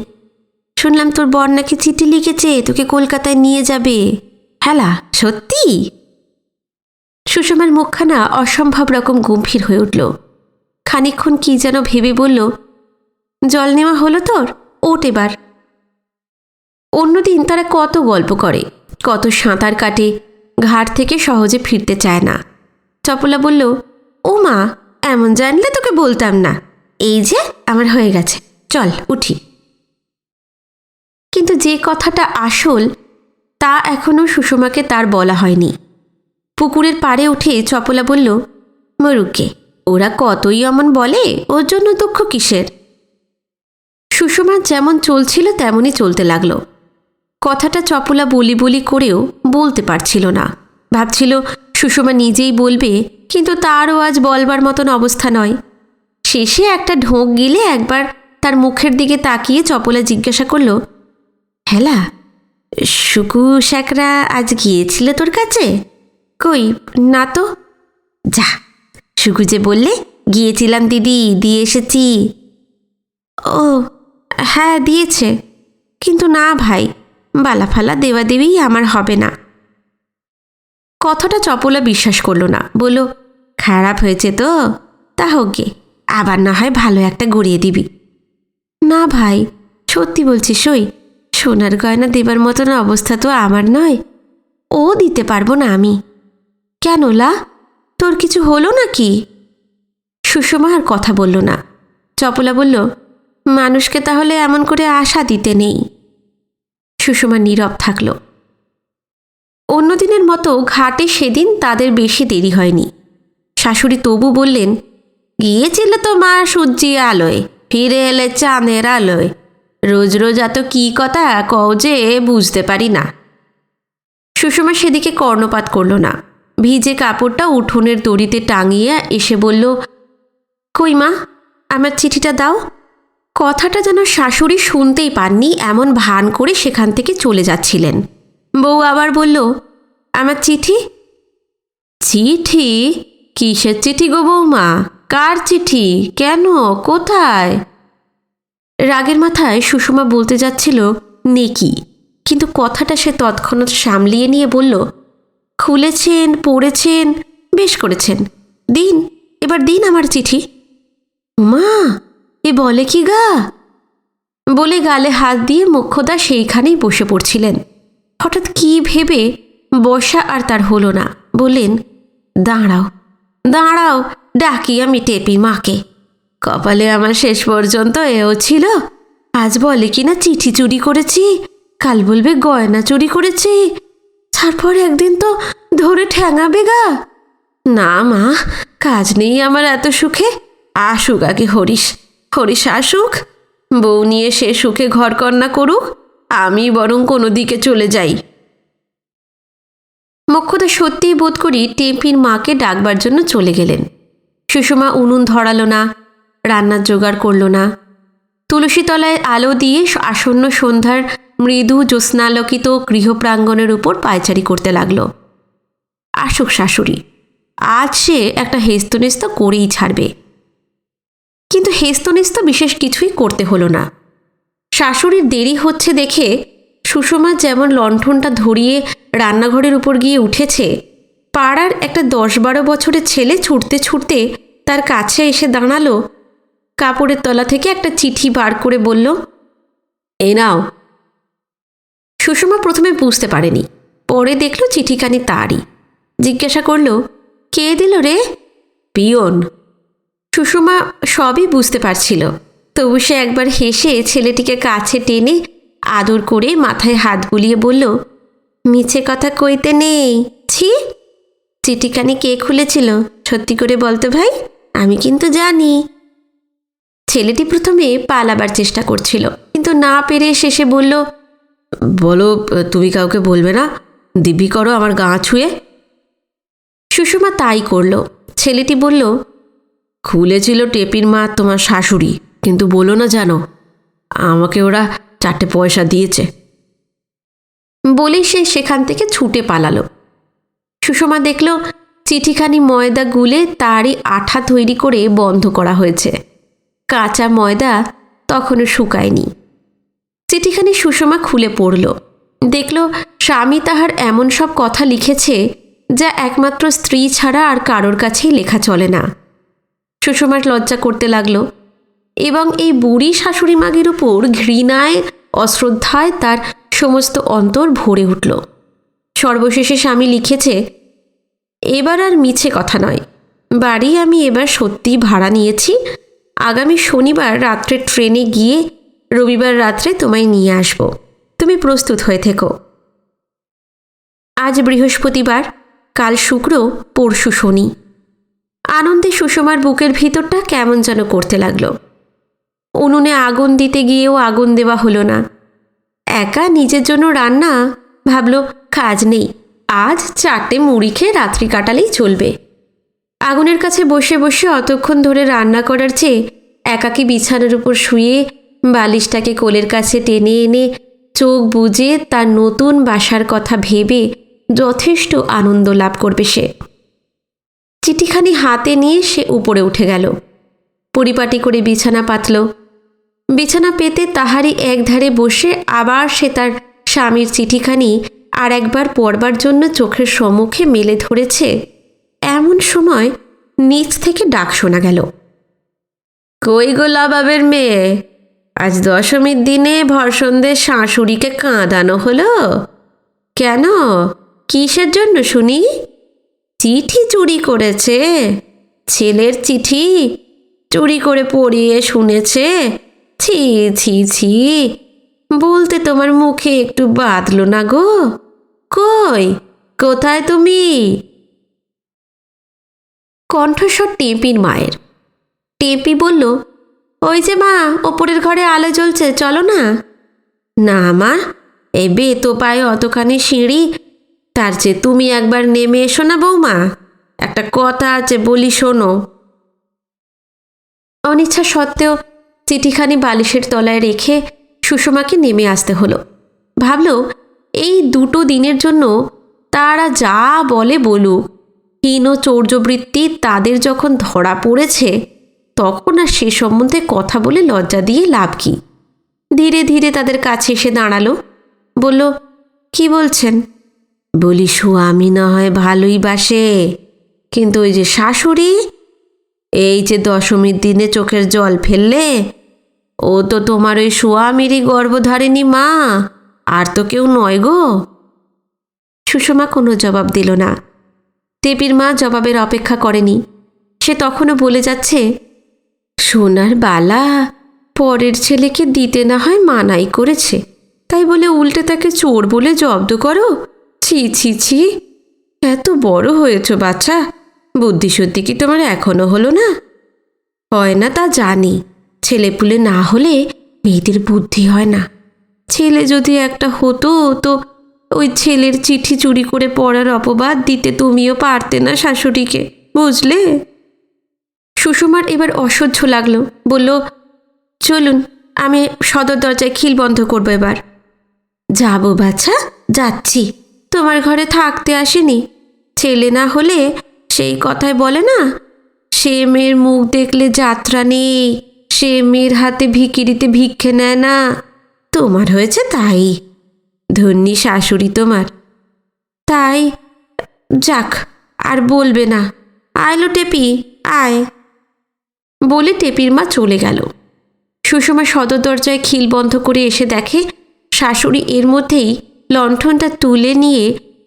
শুনলাম তোর বর নাকি চিঠি লিখেছে, তোকে কলকাতায় নিয়ে যাবে। হ্যালা, সত্যি? সুষমার মুখখানা অসম্ভব রকম গম্ভীর হয়ে উঠল। খানিকক্ষণ কি যেন ভেবে বলল, জল নেওয়া হলো তোর, ওঠ এবার। অন্যদিন তারা কত গল্প করে, কত সাঁতার কাটে, ঘাট থেকে সহজে ফিরতে চায় না। চপলা বলল, ও মা, এমন জানলে তোকে বলতাম না, এই যে আমার হয়ে গেছে, চল উঠি। কিন্তু যে কথাটা আসল তা এখনো সুষমাকে তার বলা হয়নি। পুকুরের পাড়ে উঠে চপলা বলল, মরুকে, ওরা কতই অমন বলে, ওর জন্য দুঃখ কিসের? সুষমার যেমন চলছিল তেমনই চলতে লাগলো। কথাটা চপলা বলি বলি করেও বলতে পারছিল না। ভাবছিল সুষমা নিজেই বলবে, কিন্তু তারও আজ বলবার মতন অবস্থা নয়। শেষে একটা ঢোক গিলে একবার তার মুখের দিকে তাকিয়ে চপলা জিজ্ঞাসা করল, হেলা, সুকু শ্যাকরা আজ গিয়েছিল তোর কাছে? কই না তো। যা, সুকু যে বললে গিয়েছিলাম দিদি, দিয়ে এসেছি। ও হ্যাঁ, দিয়েছে, কিন্তু না ভাই, বালাফালা দেওয়া দেবী আমার হবে না। কথাটা চপলা বিশ্বাস করল না। বলল, খারাপ হয়েছে তো, তা হোক গে, আবার না হয় ভালো একটা গড়িয়ে দিবি। না ভাই, সত্যি বলছি সই, সোনার গয়না দেবার মতন অবস্থা তো আমার নয়, ও দিতে পারবো না আমি। কেন লা, তোর কিছু হলো নাকি? সুষমা আর কথা বলল না। চপলা বলল, মানুষকে তাহলে এমন করে আশা দিতে নেই। সুষমা নীরব থাকল। অন্যদিনের মতো ঘাটে সেদিন তাদের বেশি দেরি হয়নি। শাশুড়ি তবু বললেন, গিয়েছিলে তো মা সূর্যি আলোয়, ফিরে এলে চাঁদের আলোয়, রোজ রোজ এত কী কথা কও যে বুঝতে পারি না। সুষমা সেদিকে কর্ণপাত করল না। ভিজে কাপড়টা উঠোনের দড়িতে টাঙিয়ে এসে বলল, কই মা, আমার চিঠিটা দাও। কথাটা যেন শাশুড়ি শুনতেই পাননি, এমন ভান করে সেখান থেকে চলে যাচ্ছিলেন। বউ আবার বলল, আমার চিঠি? চিঠি? কিসের চিঠি গো বৌমা? কার চিঠি? কেন? কোথায়? রাগের মাথায় সুষমা বলতে যাচ্ছিল নেকি, কিন্তু কথাটা সে তৎক্ষণাৎ সামলিয়ে নিয়ে বলল, খুলেছেন, পড়েছেন, বেশ করেছেন, দিন, এবার দিন আমার চিঠি। মা, এ বলে কি গা? বলে গালে হাত দিয়ে মোক্ষদা সেইখানেই বসে পড়ছিলেন। হঠাৎ কি ভেবে বসা আর তার হলো না। বললেন, দাঁড়াও দাঁড়াও, ডাকি আমি টেপি মাকে। কপালে আমার শেষ পর্যন্ত এও ছিল, আজ বলে কিনা চিঠি চুরি করেছি, কাল বলবে গয়না চুরি করেছি, তারপর একদিন তো ধরে ঠ্যাঙাবে গা। না মা, কাজ নেই আমার এত সুখে, আসুক আগে হরিশ, হরিশ আসুক, বউ নিয়ে সে সুখে ঘরকন্না করুক, আমি বরং কোনো দিকে চলে যাই। মোক্ষদা সত্যিই বোধ করি টেপির মাকে ডাকবার জন্য চলে গেলেন। সুষমা উনুন ধরালো না, রান্নার জোগাড় করল না। তুলসীতলায় আলো দিয়ে আসন্ন সন্ধ্যার মৃদু জ্যোৎস্নালোকিত গৃহপ্রাঙ্গণের উপর পায়চারি করতে লাগল। আসুক শাশুড়ি, আজ সে একটা হেস্তনেস্ত করেই ছাড়বে। কিন্তু হেস্তনেস্ত বিশেষ কিছুই করতে হলো না। শাশুড়ির দেরি হচ্ছে দেখে সুষমা যেমন লণ্ঠনটা ধরিয়ে রান্নাঘরের উপর গিয়ে উঠেছে, পাড়ার একটা 10-12 বছরের ছেলে ছুটতে ছুটতে তার কাছে এসে দাঁড়ালো। কাপড়ের তলা থেকে একটা চিঠি বার করে বলল, এ নাও। সুষমা প্রথমে বুঝতে পারেনি, পরে দেখল চিঠিখানি তারই। জিজ্ঞাসা করল, কে দিল রে? পিয়ন। সুষমা সবই বুঝতে পারছিল, তবু সে একবার হেসে ছেলেটিকে কাছে টেনে আদর করে মাথায় হাত বুলিয়ে বলল, মিছে কথা কইতে নেই, ছি। চিঠিখানি কে খুলেছিল সত্যি করে বলতো ভাই, আমি কিন্তু জানি। ছেলেটি প্রথমে পালাবার চেষ্টা করছিল, কিন্তু না পেরে শেষে বলল, বলো, তুমি কাউকে বলবে না, দিব্যি করো আমার গা ছুঁয়ে। সুষমা তাই করল। ছেলেটি বলল, খুলেছিল টেপির মা তোমার শাশুড়ি, কিন্তু বলো না জানো, আমাকে ওরা 4টে পয়সা দিয়েছে। বলেই সে সেখান থেকে ছুটে পালালো। সুষমা দেখল চিঠিখানি ময়দা গুলে তারই আঠা তৈরি করে বন্ধ করা হয়েছে। কাঁচা ময়দা তখনও শুকায়নি। চিঠিখানি সুষমা খুলে পড়ল। দেখল স্বামী তাহার এমন সব কথা লিখেছে যা একমাত্র স্ত্রী ছাড়া আর কারোর কাছেই লেখা চলে না। সুষমার লজ্জা করতে লাগলো, এবং এই বুড়ি শাশুড়ি মাগির উপর ঘৃণায় অশ্রদ্ধায় তার সমস্ত অন্তর ভরে উঠল। সর্বশেষে স্বামী লিখেছে, এবার আর মিছে কথা নয়, বাড়ি আমি এবার সত্যিই ভাড়া নিয়েছি, আগামী শনিবার রাত্রে ট্রেনে গিয়ে রবিবার রাত্রে তোমায় নিয়ে আসব, তুমি প্রস্তুত হয়ে থেকো। আজ বৃহস্পতিবার, কাল শুক্র, পরশু শনি। আনন্দে সুষমার বুকের ভিতরটা কেমন যেন করতে লাগলো। উনুনে আগুন দিতে গিয়েও আগুন দেওয়া হলো না। একা নিজের জন্য রান্না, ভাবল কাজ নেই, আজ 4টে মুড়ি খেয়ে রাত্রি কাটালেই চলবে। আগুনের কাছে বসে বসে অতক্ষণ ধরে রান্না করার চেয়ে একাকী বিছানার উপর শুয়ে বালিশটাকে কোলের কাছে টেনে এনে চোখ বুজে তার নতুন বাসার কথা ভেবে যথেষ্ট আনন্দ লাভ করবে সে। চিঠিখানি হাতে নিয়ে সে উপরে উঠে গেল। পরিপাটি করে বিছানা পাতল। বিছানা পেতে তাহারই একধারে বসে আবার সে তার স্বামীর চিঠিখানি আর একবার পড়বার জন্য চোখের সম্মুখে মেলে ধরেছে। এমন সময় নিচ থেকে ডাক শোনা গেল, কই গো লাবাবের মেয়ে, আজ দশমীর দিনে ভরসন্ধে শাশুড়িকে কাঁদানো হলো কেন? কিসের জন্য শুনি? চিঠি চুরি করেছে? ছেলের চিঠি চুরি করে পড়িয়ে শুনেছে? ছি ছি ছি, বলতে তোমার মুখে একটু বাঁধলো না গো? কই, কোথায় তুমি? কণ্ঠস্বর টেপির মায়ের। টেপি বলল, ওই যে মা, ওপরের ঘরে আলো জ্বলছে, চলো না। না মা, এই বেতো পায়ে অতখানি সিঁড়ি, তার চেয়ে তুমি একবার নেমে এসো না বৌমা, একটা কথা আছে বলি শোনো। অনিচ্ছা সত্ত্বেও চিঠিখানি বালিশের তলায় রেখে সুষমাকে নেমে আসতে হলো। ভাবল এই 2 দিনের জন্য তারা যা বলে বলুক, হীন চৌর্যবৃত্তি তাদের যখন ধরা পড়েছে তখন আর সে সম্বন্ধে কথা বলে লজ্জা দিয়ে লাভ কি। ধীরে ধীরে তাদের কাছে এসে দাঁড়ালো। বলল, কি বলছেন? বলি স্বামী না হয় ভালোই বাসে, কিন্তু ওই যে শাশুড়ি, এই যে দশমীর দিনে চোখের জল ফেললে, ও তো তোমার ওই স্বামীরই গর্ভধারিণী মা, আর তো কেউ নয় গো। সুষমা কোনো জবাব দিল না। টেপির মা জবাবের অপেক্ষা করেনি। সে তখনও বলে যাচ্ছে, সোনার বালা পরের ছেলেকে দিতে না হয় মানাই করেছে, তাই বলে উল্টে তাকে চোর বলে জব্দ করো? ছি ছি ছি, এত বড় হয়েছ বাচ্চা, বুদ্ধিশুদ্ধি কি তোমার এখনো হলো না? হয় না তা জানি, ছেলেপুলে না হলে মেয়েদের বুদ্ধি হয় না। ছেলে যদি একটা হতো তো ওই ছেলের চিঠি চুরি করে পড়ার অপবাদ দিতে তুমিও পারতে না শাশুড়িকে, বুঝলে? সুষমার এবার অসহ্য লাগলো। বলল, চলুন, আমি সদর দরজায় খিল বন্ধ করবো এবার। যাবো বাচ্চা, যাচ্ছি, তোমার ঘরে থাকতে আসেনি। ছেলে না হলে সেই কথায় বলে না, সে মেয়ের মুখ দেখলে যাত্রা নেই, সে মেয়ের হাতে ভিখিরিতে ভিক্ষে নেয় না। তোমার হয়েছে তাই, ধন্যী শাশুড়ি তোমার। তাই যাক, আর বলবে না। আয়লো টেপি, আয়। বলে টেপির মা চলে গেল। সুষমা সদর দরজায় খিল বন্ধ করে এসে দেখে শাশুড়ি এর মধ্যেই লণ্ঠনটা তুলে নিয়ে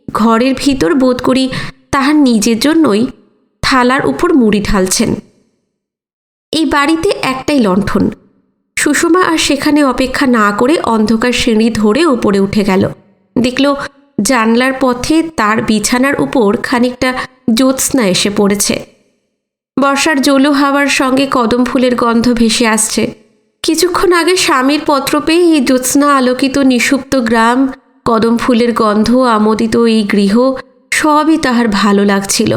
ঘরের ভিতর বোধ করি তাহার নিজের জন্যই থালার উপর মুড়ি ঢালছেন। এই বাড়িতে একটাই লণ্ঠন। সুষমা আর সেখানে অপেক্ষা না করে অন্ধকার সিঁড়ি ধরে উপরে উঠে গেল। দেখল জানলার পথে তার বিছানার উপর খানিকটা জ্যোৎস্না এসে পড়েছে। বর্ষার জলু হাওয়ার সঙ্গে কদম ফুলের গন্ধ ভেসে আসছে। কিছুক্ষণ আগে স্বামীর পত্র পেয়ে এই জ্যোৎস্না আলোকিত নিষুপ্ত গ্রাম, কদম ফুলের গন্ধ আমোদিত এই গৃহ সবই তাহার ভালো লাগছিল।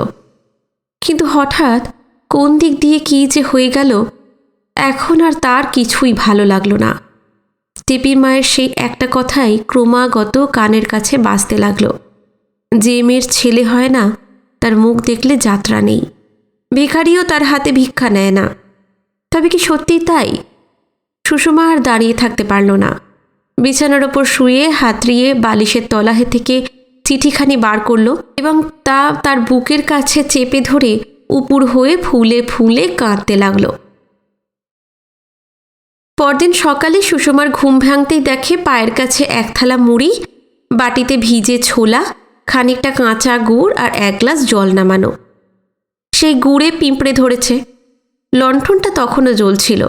কিন্তু হঠাৎ কোন দিক দিয়ে কী যে হয়ে গেল, এখন আর তার কিছুই ভালো লাগলো না। টেপির মায়ের সেই একটা কথাই ক্রমাগত কানের কাছে বাজতে লাগলো, যে মেয়ের ছেলে হয় না তার মুখ দেখলে যাত্রা নেই, ভিখারিও তার হাতে ভিক্ষা নেয় না। তবে কি সত্যিই তাই? সুষমা আর দাঁড়িয়ে থাকতে পারল না। বিছানার ওপর শুয়ে হাতড়িয়ে বালিশের তলাহে থেকে চিঠিখানি বার করল এবং তা তার বুকের কাছে চেপে ধরে উপুর হয়ে ফুলে ফুলে কাঁদতে লাগল। পরদিন সকালে সুষমার ঘুম ভাঙতেই দেখে পায়ের কাছে 1 থালা মুড়ি, বাটিতে ভিজে ছোলা, খানিকটা কাঁচা গুড় আর 1 গ্লাস জল নামানো। সেই গুড়ে পিঁপড়ে ধরেছে। লণ্ঠনটা তখনও জ্বলছিল।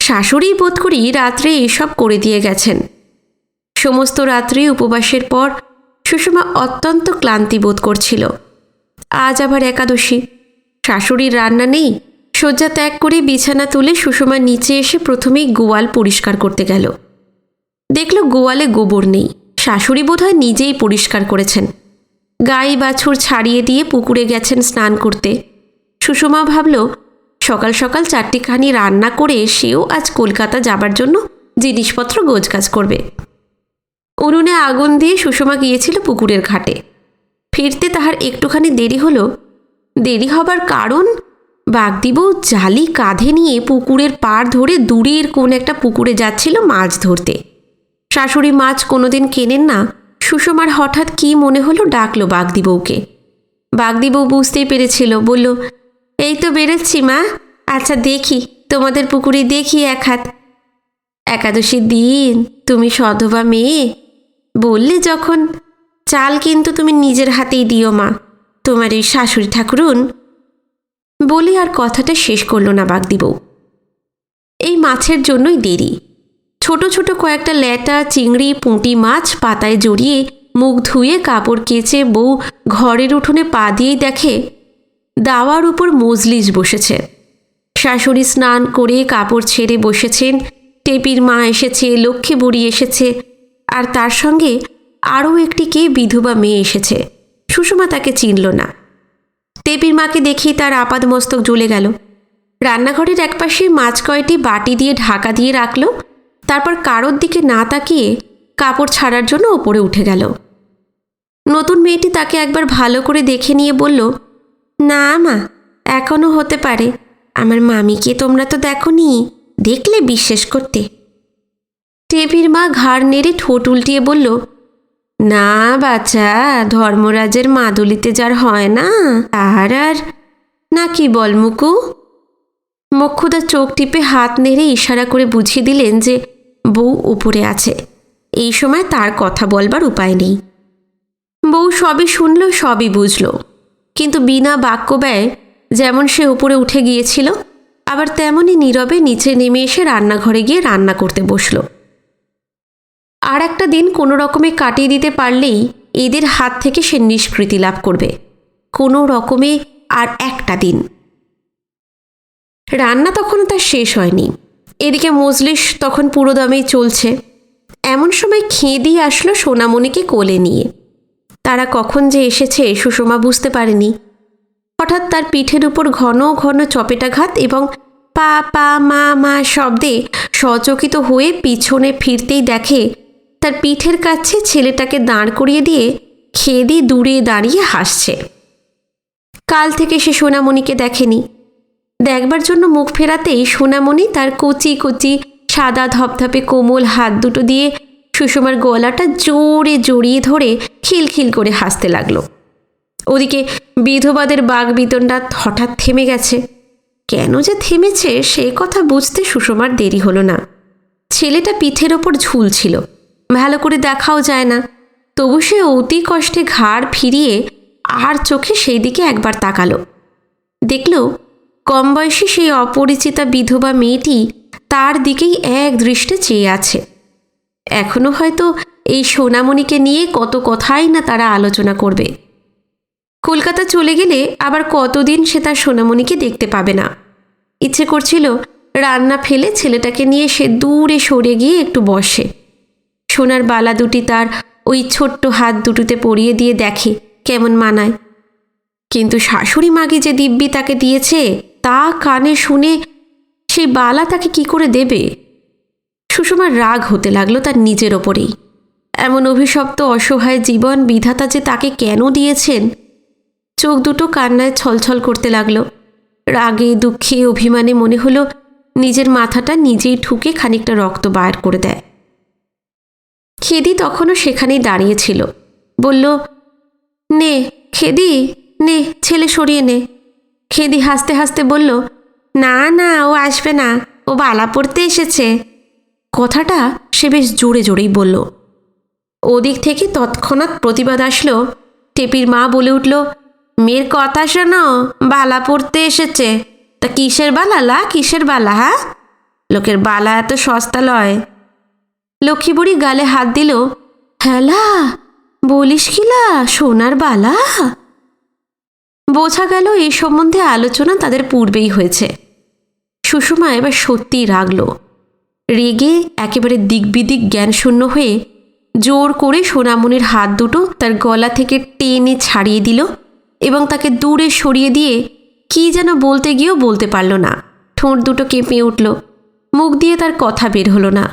শাশুড়ি বোধ করি রাত্রে এসব করে দিয়ে গেছেন। সমস্ত রাত্রি উপবাসের পর সুষমা অত্যন্ত ক্লান্তি বোধ করছিল। আজ আবার একাদশী, শাশুড়ির রান্না নেই। শয্যা ত্যাগ করে বিছানা তুলে সুষমা নিচে এসে প্রথমেই গোয়াল পরিষ্কার করতে গেল। দেখল গোয়ালে গোবর নেই, শাশুড়ি বোধহয় নিজেই পরিষ্কার করেছেন। গাই বাছুর ছাড়িয়ে দিয়ে পুকুরে গেছেন স্নান করতে। সুষমা ভাবল সকাল সকাল চারটিখানি রান্না করে সেও আজ কলকাতা যাবার জন্য জিনিসপত্র গোছগাছ করবে। উনুনে আগুন দিয়ে সুষমা গিয়েছিল পুকুরের ঘাটে। ফিরতে তাহার একটুখানি দেরি হলো। দেরি হবার কারণ, বাগদিবউ জালি কাঁধে নিয়ে পুকুরের পাড় ধরে দূরের কোন একটা পুকুরে যাচ্ছিল মাছ ধরতে। শাশুড়ি মাছ কোনোদিন কেনেন না। সুষমার হঠাৎ কি মনে হলো, ডাকলো বাগদিবউকে। বাগদিবউ বুঝতেই পেরেছিল, বলল, এই তো বেরোচ্ছি মা, আচ্ছা দেখি তোমাদের পুকুরে দেখি এক হাত। একাদশীর দিন তুমি সধবা মেয়ে বললে যখন, চাল কিন্তু তুমি নিজের হাতেই দিও মা, তোমার এই শাশুড়ি ঠাকুরুন। বলে আর কথাটা শেষ করল না বাগদিবউ। এই মাছের জন্যই দেরি। ছোট ছোট কয়েকটা ল্যাটা, চিংড়ি, পুঁটি মাছ পাতায় জড়িয়ে মুখ ধুয়ে কাপড় কেচে বউ ঘরের উঠোনে পা দিয়েই দেখে দাওয়ার উপর মজলিস বসেছে। শাশুড়ি স্নান করে কাপড় ছেড়ে বসেছেন, টেপির মা এসেছে, লক্ষ্মী বুড়ি এসেছে, আর তার সঙ্গে আরও একটি কে বিধবা মেয়ে এসেছে। সুষমা তাকে চিনল না। টেপির মাকে দেখেই তার আপাদ মস্তক জ্বলে গেল। রান্নাঘরের একপাশে মাছ কয়টি বাটি দিয়ে ঢাকা দিয়ে রাখল, তারপর কারোর দিকে না তাকিয়ে কাপড় ছাড়ার জন্য ওপরে উঠে গেল। নতুন মেয়েটি তাকে একবার ভালো করে দেখে নিয়ে বলল, না মা, এখনও হতে পারে, আমার মামিকে তোমরা তো দেখোনি, দেখলে বিশ্বাস করতে। টেপির মা ঘাড় নেড়ে ঠোঁট উল্টিয়ে বলল, না বাচ্চা, ধর্মরাজের মাদুলিতে যার হয় না তাহার আর না, কি বল মুকু? মোক্ষদা চোখ টিপে হাত নেড়ে ইশারা করে বুঝিয়ে দিলেন যে বউ উপরে আছে। এই সময় তার কথা বলবার উপায় নেই। বউ সবই শুনল, সবই বুঝল, কিন্তু বিনা বাক্য ব্যয় যেমন সে উপরে উঠে গিয়েছিল, আবার তেমনই নীরবে নিচে নেমে এসে রান্নাঘরে গিয়ে রান্না করতে বসল। আর একটা দিন কোনো রকমে কাটিয়ে দিতে পারলেই এদের হাত থেকে সে নিষ্কৃতি লাভ করবে। কোনো রকমে আর একটা দিন। রান্না তখনও তার শেষ হয়নি। এদিকে মজলিস তখন পুরোদমেই চলছে। এমন সময় খেঁদি আসলো সোনামণিকে কোলে নিয়ে। তারা কখন যে এসেছে সুষমা বুঝতে পারেনি। হঠাৎ তার পিঠের উপর ঘন ঘন চপেটাঘাত এবং পা পা মা মা শব্দে সচকিত হয়ে পিছনে ফিরতেই দেখে তার পিঠের কাছে ছেলেটাকে দাঁড় করিয়ে দিয়ে খেদি দূরে দাঁড়িয়ে হাসছে। কাল থেকে সে সোনামণিকে দেখেনি। দেখবার জন্য মুখ ফেরাতেই সোনামণি তার কচি কচি সাদা ধপধপে কোমল হাত দুটো দিয়ে সুষমার গলাটা জোরে জড়িয়ে ধরে খিলখিল করে হাসতে লাগলো। ওদিকে বিধবাদের বাগবিতণ্ডা হঠাৎ থেমে গেছে। কেন যে থেমেছে সে কথা বুঝতে সুষমার দেরি হলো না। ছেলেটা পিঠের ওপর ঝুলছিল, ভালো করে দেখাও যায় না, তবু সে অতি কষ্টে ঘাড় ফিরিয়ে আর চোখে সেই দিকে একবার তাকালো। দেখল কম বয়সী সেই অপরিচিতা বিধবা মেয়েটি তার দিকেই এক দৃষ্টে চেয়ে আছে। এখনো হয়তো এই সোনামণিকে নিয়ে কত কথাই না তারা আলোচনা করবে। কলকাতা চলে গেলে আবার কতদিন সে তার সোনামণিকে দেখতে পাবে না। ইচ্ছে করছিল রান্না ফেলে ছেলেটাকে নিয়ে সে দূরে সরে গিয়ে একটু বসে, সোনার বালা দুটি তার ওই ছোট্ট হাত দুটোতে পরিয়ে দিয়ে দেখে কেমন মানায়। কিন্তু শাশুড়ি মাগি যে দিব্যি তাকে দিয়েছে তা কানে শুনে সেই বালা তাকে কি করে দেবে? সুষমার রাগ হতে লাগলো তার নিজের ওপরেই। এমন অভিশপ্ত অসহায় জীবন বিধাতা যে তাকে কেন দিয়েছেন? চোখ দুটো কান্নায় ছলছল করতে লাগলো। রাগে দুঃখে অভিমানে মনে হলো নিজের মাথাটা নিজেই ঠুকে খানিকটা রক্ত বার করে দেয়। খেদি তখনও সেখানেই দাঁড়িয়েছিল। বলল, নে খেদি, নে ছেলে সরিয়ে নে। খেদি হাসতে হাসতে বলল, না না, ও আসবে না, ও বালা পড়তে এসেছে। কথাটা সে বেশ জোরে জোরেই বলল। ওদিক থেকে তৎক্ষণাৎ প্রতিবাদ আসলো। টেপির মা বলে উঠল, মেয়ের কথা শোনো, বালা পড়তে এসেছে। তা কিসের বালা লা, কিসের বালা? হ্যাঁ, লোকের বালা এত সস্তা লয়। লক্ষ্মী বুড়ি গালে হাত দিল। হেলা, বলিস কিলা সোনার বালা? বোঝা গেল এই সম্বন্ধে আলোচনা তাদের পূর্বেই হয়েছে। সুষমা এবার সত্যিই রাগল। রেগে একেবারে দিকবিদিক জ্ঞানশূন্য হয়ে জোর করে সোনামণির হাত দুটো তার গলা থেকে টেনে ছাড়িয়ে দিল এবং তাকে দূরে সরিয়ে দিয়ে কি যেন বলতে গিয়েও বলতে পারল না। ঠোঁট দুটো কেঁপে উঠল, মুখ দিয়ে তার কথা বের হলো না।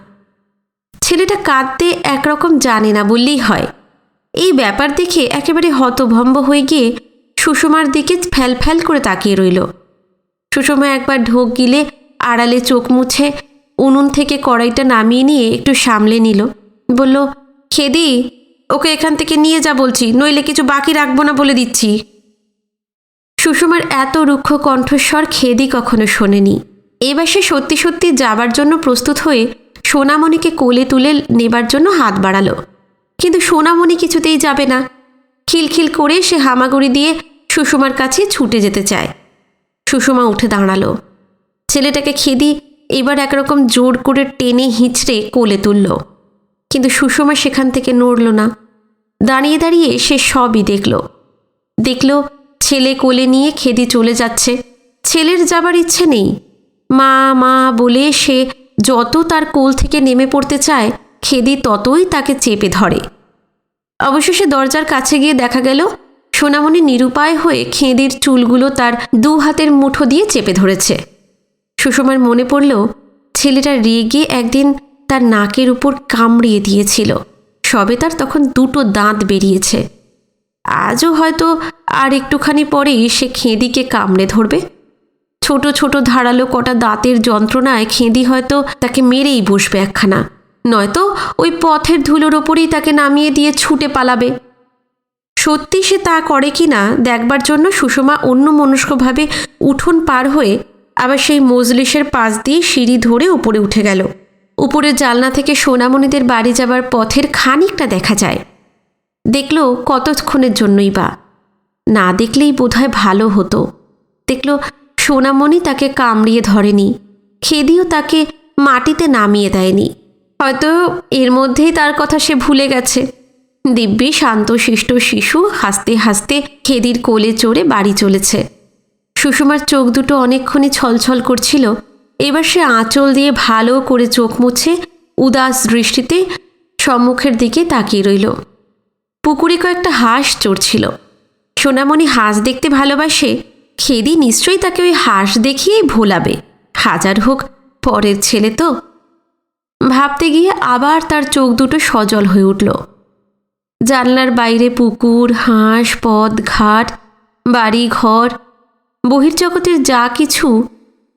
ছেলেটা কাঁদতে একরকম জানে না বললেই হয়। এই ব্যাপার দেখে একেবারে হতভম্ব হয়ে গিয়ে সুষমার দিকে ফ্যাল ফ্যাল করে তাকিয়ে রইল। সুষমা একবার ঢোক গিলে আড়ালে চোখ মুছে উনুন থেকে কড়াইটা নামিয়ে নিয়ে একটু সামলে নিল। বলল, খেদি, ওকে এখান থেকে নিয়ে যা বলছি, নইলে কিছু বাকি রাখবো না বলে দিচ্ছি। সুষমার এত রুক্ষ কণ্ঠস্বর খেদি কখনো শোনেনি। এবার সে সত্যি সত্যি যাবার জন্য প্রস্তুত হয়ে সোনামণিকে কোলে তুলে নেবার জন্য হাত বাড়ালো, কিন্তু সোনামণি কিছুতেই যাবে না। খিলখিল করে সে হামাগুড়ি দিয়ে সুষমার কাছে ছুটে যেতে চায়। সুষমা উঠে দাঁড়ালো। ছেলেটাকে খেদি এবার একরকম জোর করে টেনে হিঁচড়ে কোলে তুলল, কিন্তু সুষমা সেখান থেকে নড়ল না। দাঁড়িয়ে দাঁড়িয়ে সে সবই দেখল ছেলে কোলে নিয়ে খেদি চলে যাচ্ছে। ছেলের যাবার ইচ্ছে নেই। মা মা বলে সে যত তার কোল থেকে নেমে পড়তে চায়, খেদি ততই তাকে চেপে ধরে। অবশেষে দরজার কাছে গিয়ে দেখা গেল সোনামণি নিরুপায় হয়ে খেদির চুলগুলো তার দু হাতের মুঠো দিয়ে চেপে ধরেছে। সুষমার মনে পড়ল ছেলেটা রেগে একদিন তার নাকের উপর কামড়িয়ে দিয়েছিল। সবে তার তখন দুটো দাঁত বেরিয়েছে। আজও হয়তো আর একটুখানি পরেই সে খেদিকে কামড়ে ধরবে। ছোট ছোট ধারালো কটা দাঁতের যন্ত্রণায় খেদি হয়তো তাকে মেরেই বসবে একখানা, নয়তো ওই পথের ধুলোর ওপরেই তাকে নামিয়ে দিয়ে ছুটে পালাবে। সত্যি সে তা করে কি না দেখবার জন্য সুষমা অন্যমনস্কভাবে উঠোন পার হয়ে আবার সেই মজলিসের পাশ দিয়ে সিঁড়ি ধরে উপরে উঠে গেল। উপরের জানলা থেকে সোনামণিদের বাড়ি যাবার পথের খানিকটা দেখা যায়। দেখল কতক্ষণের জন্যই বা, না দেখলেই বোধহয় ভালো হতো। দেখল সোনামণি তাকে কামড়িয়ে ধরেনি, খেদিও তাকে মাটিতে নামিয়ে দেয়নি। হয়তো এর মধ্যেই তার কথা সে ভুলে গেছে। দিব্যি শান্তশিষ্ট শিশু হাসতে হাসতে খেদির কোলে চড়ে বাড়ি চলেছে। সুষমার চোখ দুটো অনেকক্ষণই ছলছল করছিল। এবার সে আঁচল দিয়ে ভালো করে চোখ মুছে উদাস দৃষ্টিতে সম্মুখের দিকে তাকিয়ে রইল। পুকুরে কয়েকটা হাঁস চড়ছিল। সোনামণি হাঁস দেখতে ভালোবাসে, খেদি নিশ্চয়ই তাকে ওই হাঁস দেখিয়েই ভোলাবে। হাজার হোক পরের ছেলে তো। ভাবতে গিয়ে আবার তার চোখ দুটো সজল হয়ে উঠল। জানলার বাইরে পুকুর, হাঁস, পথ ঘাট, বাড়ি ঘর, বহির্জগতের যা কিছু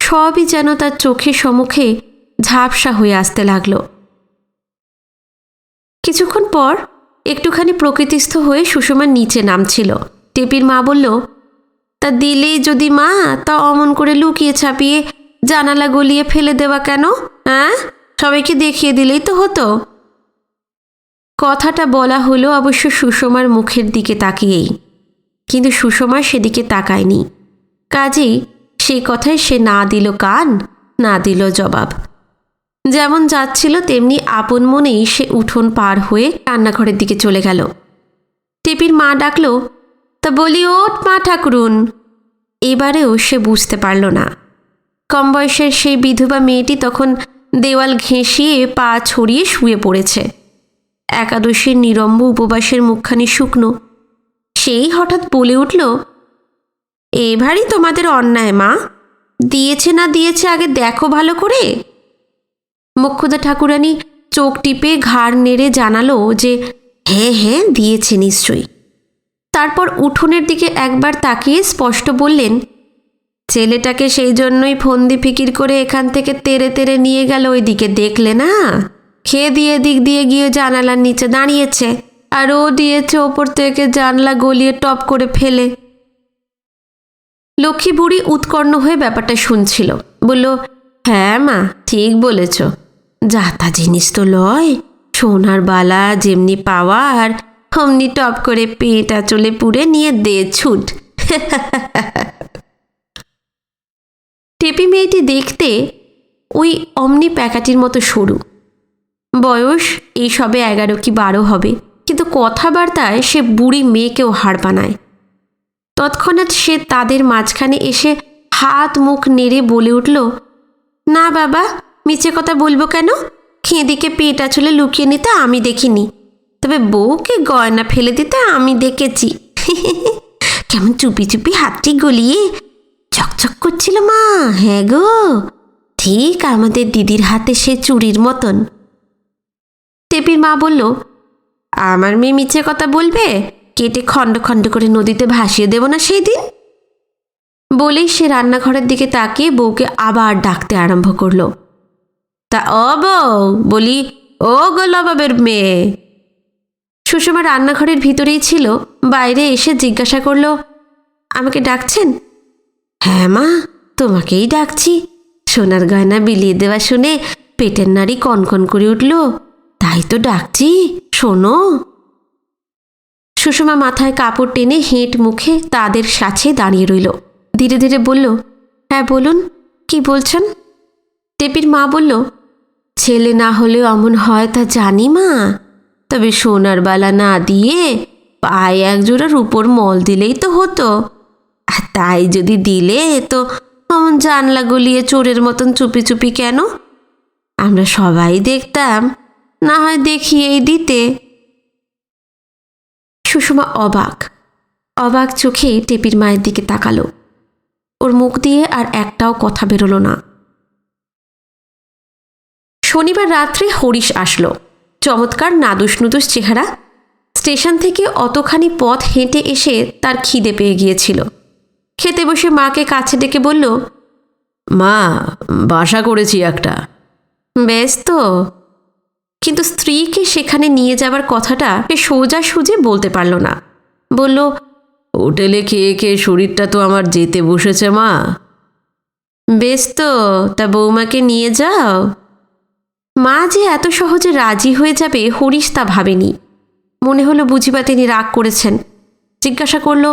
সবই যেন তার চোখের সম্মুখে ঝাপসা হয়ে আসতে লাগল। কিছুক্ষণ পর একটুখানি প্রকৃতিস্থ হয়ে সুষমার নিচে নামছিল। টেপির মা বলল, তা দিলেই যদি মা, তা অমন করে লুকিয়ে ছাপিয়ে জানালা গলিয়ে ফেলে দেওয়া কেন? হ্যাঁ, সবাইকে দেখিয়ে দিলেই তো হতো। কথাটা বলা হলো অবশ্য সুষমার মুখের দিকে তাকিয়েই, কিন্তু সুষমা সেদিকে তাকায়নি। কাজেই সেই কথায় সে না দিল কান, না দিল জবাব। যেমন যাচ্ছিল তেমনি আপন মনেই সে উঠোন পার হয়ে রান্নাঘরের দিকে চলে গেল। টেপির মা ডাকল, তা বলি, ওঠ মা ঠাকুরুন। এবারেও সে বুঝতে পারল না। কম বয়সের সেই বিধবা মেয়েটি তখন দেওয়াল ঘেঁষিয়ে পা ছড়িয়ে শুয়ে পড়েছে। একাদশীর নিরম্ব উপবাসের মুখখানি শুকনো। সেই হঠাৎ বলে উঠল, এবারই তোমাদের অন্যায় মা, দিয়েছে না দিয়েছে আগে দেখো ভালো করে। মোক্ষদা ঠাকুরানী চোখ টিপে ঘাড় নেড়ে জানালো যে হ্যাঁ হ্যাঁ দিয়েছে নিশ্চয়ই। তারপর উঠোনের দিকে একবার তাকিয়ে স্পষ্ট বললেন, ছেলেটাকে সেই জন্যই ফন্দি ফিকির করে এখান থেকে তেড়ে তেড়ে নিয়ে গেল ওইদিকে, দেখলে না? খেয়ে দিয়ে দিক দিয়ে গিয়ে জানালার নিচে দাঁড়িয়েছে, আর ও দিয়েছে ওপর থেকে জানলা গলিয়ে টপ করে ফেলে। লক্ষ্মী বুড়ি উৎকর্ণ হয়ে ব্যাপারটা শুনছিল। বলল, হ্যাঁ মা, ঠিক বলেছ। যাতা জিনিস তো লয়, সোনার বালা যেমনি পাওয়া আর অমনি টপ করে পেটা চলে পুড়ে নিয়ে দে ছুট। টেপি মেয়েটি দেখতে ওই অমনি প্যাকাটির মতো সরু, বয়স এই সবে 11 কি 12 হবে, কিন্তু কথাবার্তায় সে বুড়ি মেয়েকেও হার বানায়। তৎক্ষণাৎ সে তাদের মাঝখানে এসে হাত মুখ নেড়ে বলে উঠল, না বাবা, মিছে কথা বলবো কেন? খেঁদিকে পেট আঁচলে লুকিয়ে নিতে আমি দেখিনি, তবে বউকে গয়না ফেলে দিতে আমি দেখেছি। কেমন চুপি চুপি হাতটি গলিয়ে চকচক করছিল মা। হ্যাঁ গো, ঠিক আমাদের দিদির হাতে সে চুরির মতন। টেপির মা বলল, আমার মেয়ে মিছে কথা বলবে? কেটে খণ্ড খণ্ড করে নদীতে ভাসিয়ে দেব না সেই দিন। বলেই সে রান্নাঘরের দিকে তাকিয়ে বউকে আবার ডাকতে আরম্ভ করলো, তা ও বউ, বলি ও গো লবাবের মেয়ে। সুষমা রান্নাঘরের ভিতরেই ছিল, বাইরে এসে জিজ্ঞাসা করল, আমাকে ডাকছেন? হ্যাঁ মা, তোমাকেই ডাকছি। সোনার গয়না বিলিয়ে দেওয়া শুনে পেটের নাড়ি কনকন করে উঠল, তাই তো ডাকছি, শোনো। সুষমা মাথায় কাপড় টেনে হেঁট মুখে তাদের সাথে দাঁড়িয়ে রইল। ধীরে ধীরে বলল, হ্যাঁ বলুন, কি বলছেন? টেপির মা বলল, ছেলে না হলেও অমন হয় তা জানি মা, তবে সোনার বালা না দিয়ে পায়ে একজোড়া রূপোর মল দিলেই তো হতো। আর তাই যদি দিলে তো অমন জানলা গলিয়ে চোরের মতন চুপি চুপি কেন? আমরা সবাই দেখতাম, না হয় দেখিয়েই দিতে। সুষমা অবাক অবাক চোখে টেপির মায়ের দিকে তাকালো। ওর মুখ দিয়ে আর একটাও কথা বেরোলো না। শনিবার রাত্রে হরিশ আসলো। চমৎকার নাদুস নুদুস চেহারা। স্টেশন থেকে অতখানি পথ হেঁটে এসে তার খিদে পেয়ে গিয়েছিল। খেতে বসে মাকে কাছে ডেকে বলল, মা, বাসা করেছি একটা। বেশ তো, কিন্তু স্ত্রীকে সেখানে নিয়ে যাবার কথাটা সে সোজা সুজে বলতে পারল না। বলল, হোটেলে খেয়ে খেয়ে শরীরটা তো আমার যেতে বসেছে মা। বেশ তো, তা বৌমাকে নিয়ে যাও। মা যে এত সহজে রাজি হয়ে যাবে হরিশ তা ভাবেনি। মনে হলো বুঝিবা তিনি রাগ করেছেন। জিজ্ঞাসা করল,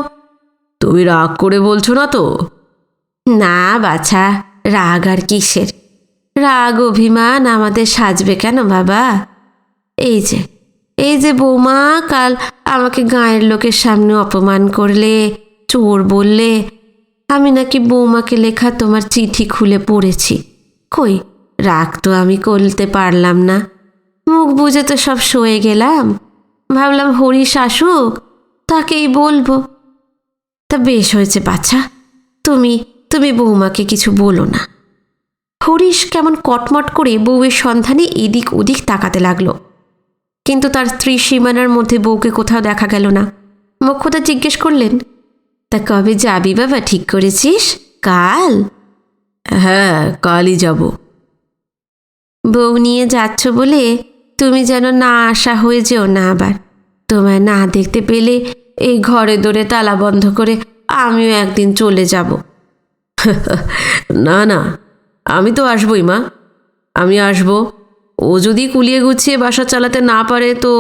তুমি রাগ করে বলছো না তো? না বাছা, রাগ আর কিসের? রাগ অভিমান আমাদের সাজবে কেন বাবা? এই যে বৌমা কাল আমাকে গাঁয়ের লোকের সামনে অপমান করলে, চোর বললে। আমি নাকি বৌমাকে লেখা তোমার চিঠি খুলে পড়েছি। কই, রাগ তো আমি করতে পারলাম না। মুখ বুঝে তো সব সয়ে গেলাম। ভাবলাম হরিশ আসুক, তাকেই বলবো। তা বেশ হয়েছে বাছা, তুমি বৌমাকে কিছু বলো না। হরিশ কেমন কটমট করে বউয়ের সন্ধানে এদিক ওদিক তাকাতে লাগলো, কিন্তু তার স্ত্রী সীমানার মধ্যে বউকে কোথাও দেখা গেল না। মোক্ষদা জিজ্ঞেস করলেন, তা কবে যাবি বাবা, ঠিক করেছিস? কাল? হ্যাঁ, কালই যাব। বউ নিয়ে যাচ্ছ বলে তুমি যেন না আশা হয়ে যেও না আবার। তোমায় না দেখতে পেলে এই ঘরে দৌড়ে তালা বন্ধ করে আমিও একদিন চলে যাব। না না, আমি তো আসবই মা, আমি আসবো। ও যদি কুলিয়ে গুছিয়ে বাসা চালাতে না পারে তো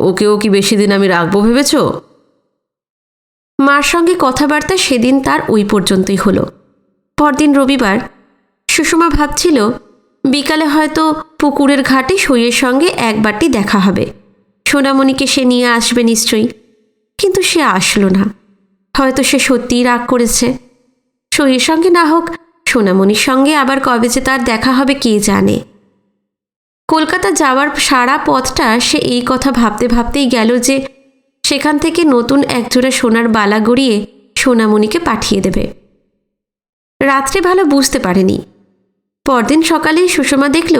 ওকেও কি বেশি দিন আমি রাখবো ভেবেছ? মার সঙ্গে কথাবার্তা সেদিন তার ওই পর্যন্তই হলো। পরদিন রবিবার। সুষমা ভাবছিল বিকালে হয়তো পুকুরের ঘাটে সইয়ের সঙ্গে একবারটি দেখা হবে। সোনামণিকে সে নিয়ে আসবে নিশ্চয়ই, কিন্তু সে আসলো না। হয়তো সে সত্যিই রাগ করেছে। সইয়ের সঙ্গে না হোক, সোনামণির সঙ্গে আবার কবে যে তার দেখা হবে কে জানে। কলকাতা যাওয়ার সারা পথটা সে এই কথা ভাবতে ভাবতেই গেল যে সেখান থেকে নতুন একজোড়া সোনার বালা গড়িয়ে সোনামণিকে পাঠিয়ে দেবে। রাত্রে ভালো বুঝতে পারেনি। পরদিন সকালেই সুষমা দেখল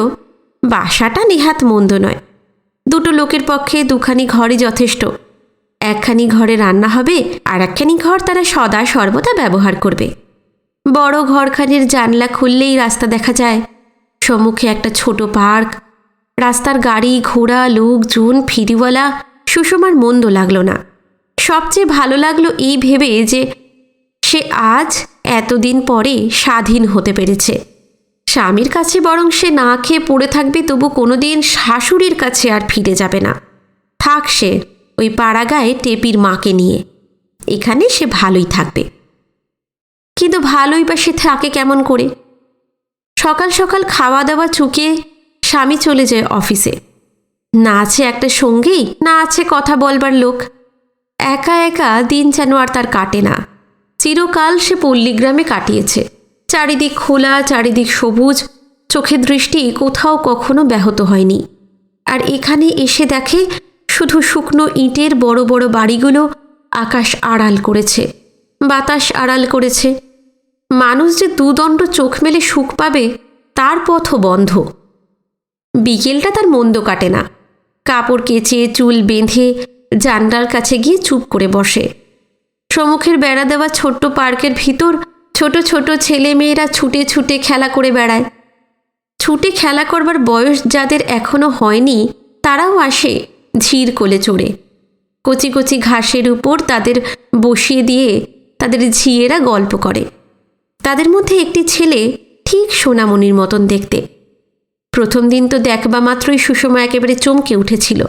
বাসাটা নেহাত মন্দ নয়। দুটো লোকের পক্ষে দুখানি ঘরই যথেষ্ট। একখানি ঘরে রান্না হবে, আর একখানি ঘর তারা সদা সর্বদা ব্যবহার করবে। বড় ঘরখানির জানলা খুললেই রাস্তা দেখা যায়। সম্মুখে একটা ছোট পার্ক। রাস্তার গাড়ি ঘোড়া, লোকজন, ফিরিওয়ালা। সুষমার মন্দ লাগলো না। সবচেয়ে ভালো লাগলো এই ভেবে যে সে আজ এতদিন পরে স্বাধীন হতে পেরেছে। স্বামীর কাছে বরং সে না খেয়ে পড়ে থাকবে, তবু কোনোদিন শাশুড়ির কাছে আর ফিরে যাবে না। থাক সে ওই পাড়াগায়ে টেপির মাকে নিয়ে, এখানে সে ভালোই থাকবে। কিন্তু ভালোই বা সে থাকে কেমন করে? সকাল সকাল খাওয়া দাওয়া চুকিয়ে স্বামী চলে যায় অফিসে। না আছে একটা সঙ্গী, না আছে কথা বলবার লোক। একা একা দিন যেন আর তার কাটে না। চিরকাল সে পল্লীগ্রামে কাটিয়েছে। চারিদিক খোলা, চারিদিক সবুজ, চোখের দৃষ্টি কোথাও কখনো ব্যাহত হয়নি। আর এখানে এসে দেখে শুধু শুকনো ইটের বড় বড় বাড়িগুলো আকাশ আড়াল করেছে, বাতাস আড়াল করেছে। মানুষ যে দুদণ্ড চোখ মেলে সুখ পাবে তার পথও বন্ধ। বিকেলটা তার মন্দ কাটে না। কাপড় কেচে চুল বেঁধে জানলার কাছে গিয়ে চুপ করে বসে। সম্মুখের বেড়া দেওয়া ছোট্ট পার্কের ভিতর ছোট ছোট ছেলে মেয়েরা ছুটে ছুটে খেলা করে বেড়ায়। ছুটে খেলা করবার বয়স যাদের এখনো হয়নি তারাও আসে ঝির কোলে চড়ে। কচি কচি ঘাসের উপর তাদের বসিয়ে দিয়ে তাদের ঝিয়েরা গল্প করে। তাদের মধ্যে একটি ছেলে ঠিক সোনামণির মতন দেখতে। প্রথম দিন তো দেখবা মাত্রই সুষমা একেবারে চমকে উঠেছিল।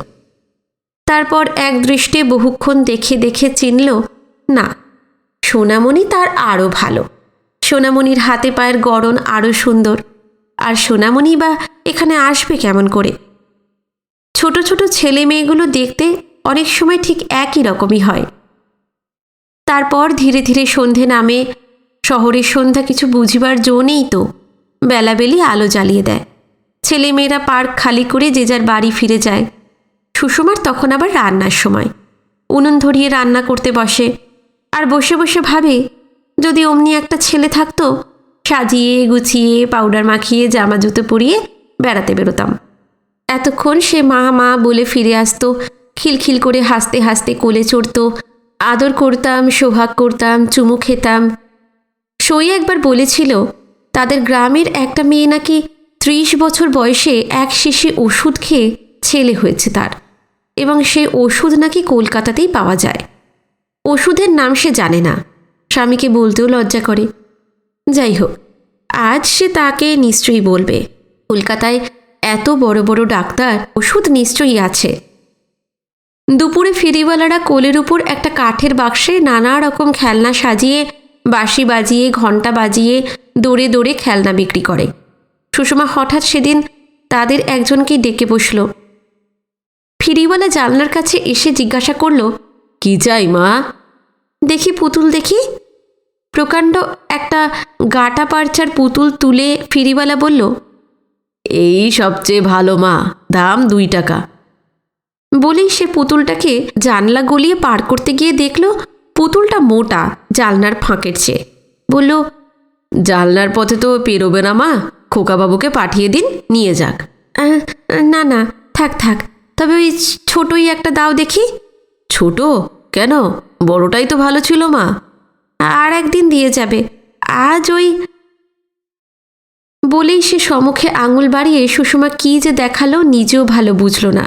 তারপর এক দৃষ্টে বহুক্ষণ দেখে দেখে চিনল, না, সোনামণি তার আরও ভালো। সোনামণির হাতে পায়ের গড়ন আরও সুন্দর। আর সোনামণি বা এখানে আসবে কেমন করে? ছোট ছোট ছেলে মেয়েগুলো দেখতে অনেক সময় ঠিক একই রকমই হয়। তারপর ধীরে ধীরে সন্ধে নামে। শহরের সন্ধ্যা কিছু বুঝিবার জো নেই তো। বেলাবেলি আলো জ্বালিয়ে দেয়। ছেলে মেয়েরা পার্ক খালি করে যে যার বাড়ি ফিরে যায়। সুষমার তখন আবার রান্নার সময়। উনুন ধরিয়ে রান্না করতে বসে। আর বসে বসে ভাবে, যদি অমনি একটা ছেলে থাকতো, সাজিয়ে গুছিয়ে পাউডার মাখিয়ে জামা জুতো পরিয়ে বেড়াতে বেরোতাম। এতক্ষণ সে মা মা বলে ফিরে আসতো, খিলখিল করে হাসতে হাসতে কোলে চড়ত, আদর করতাম, সোহাগ করতাম, চুমু খেতাম। সই একবার বলেছিল তাদের গ্রামের একটা মেয়ে নাকি 30 বছর বয়সে এক শিশি ওষুধ খেয়ে ছেলে হয়েছে তার, এবং সেই ওষুধ নাকি কলকাতাতেই পাওয়া যায়। ওষুধের নাম সে জানে না, স্বামীকে বলতেও লজ্জা করে। যাই হোক, আজ সে তাকে নিশ্চয়ই বলবে। কলকাতায় এত বড় বড় ডাক্তার, ওষুধ নিশ্চয়ই আছে। দুপুরে ফেরিওয়ালারা কোলের উপর একটা কাঠের বাক্সে নানা রকম খেলনা সাজিয়ে, বাঁশি বাজিয়ে, ঘণ্টা বাজিয়ে দৌড়ে দৌড়ে খেলনা বিক্রি করে। সুষমা হঠাৎ সেদিন তাদের একজনকে ডেকে বসল। ফেরিওয়ালা জানলার কাছে এসে জিজ্ঞাসা করল, কি চাই মা? দেখি পুতুল দেখি। প্রকাণ্ড একটা গাটা পারচার পুতুল তুলে ফেরিওয়ালা বলল, এই সবচেয়ে ভালো মা, দাম 2 টাকা। বলেই সে পুতুলটাকে জানলা গলিয়ে পার করতে গিয়ে দেখল পুতুলটা মোটা, জানলার ফাঁকের চেয়ে। বলল, জানলার পথে তো পেরোবে না মা, খোকাবাবুকে পাঠিয়ে দিন, নিয়ে যাক। না না, থাক থাক, তবে ওই ছোটই একটা দাও দেখি। ছোট কেন? বড়টাই তো ভালো ছিল মা। আর একদিন দিয়ে যাবে, আজ ওই। বলেই সে সম্মুখে আঙুল বাড়িয়ে সুষমা কী যে দেখালো নিজেও ভালো বুঝল না।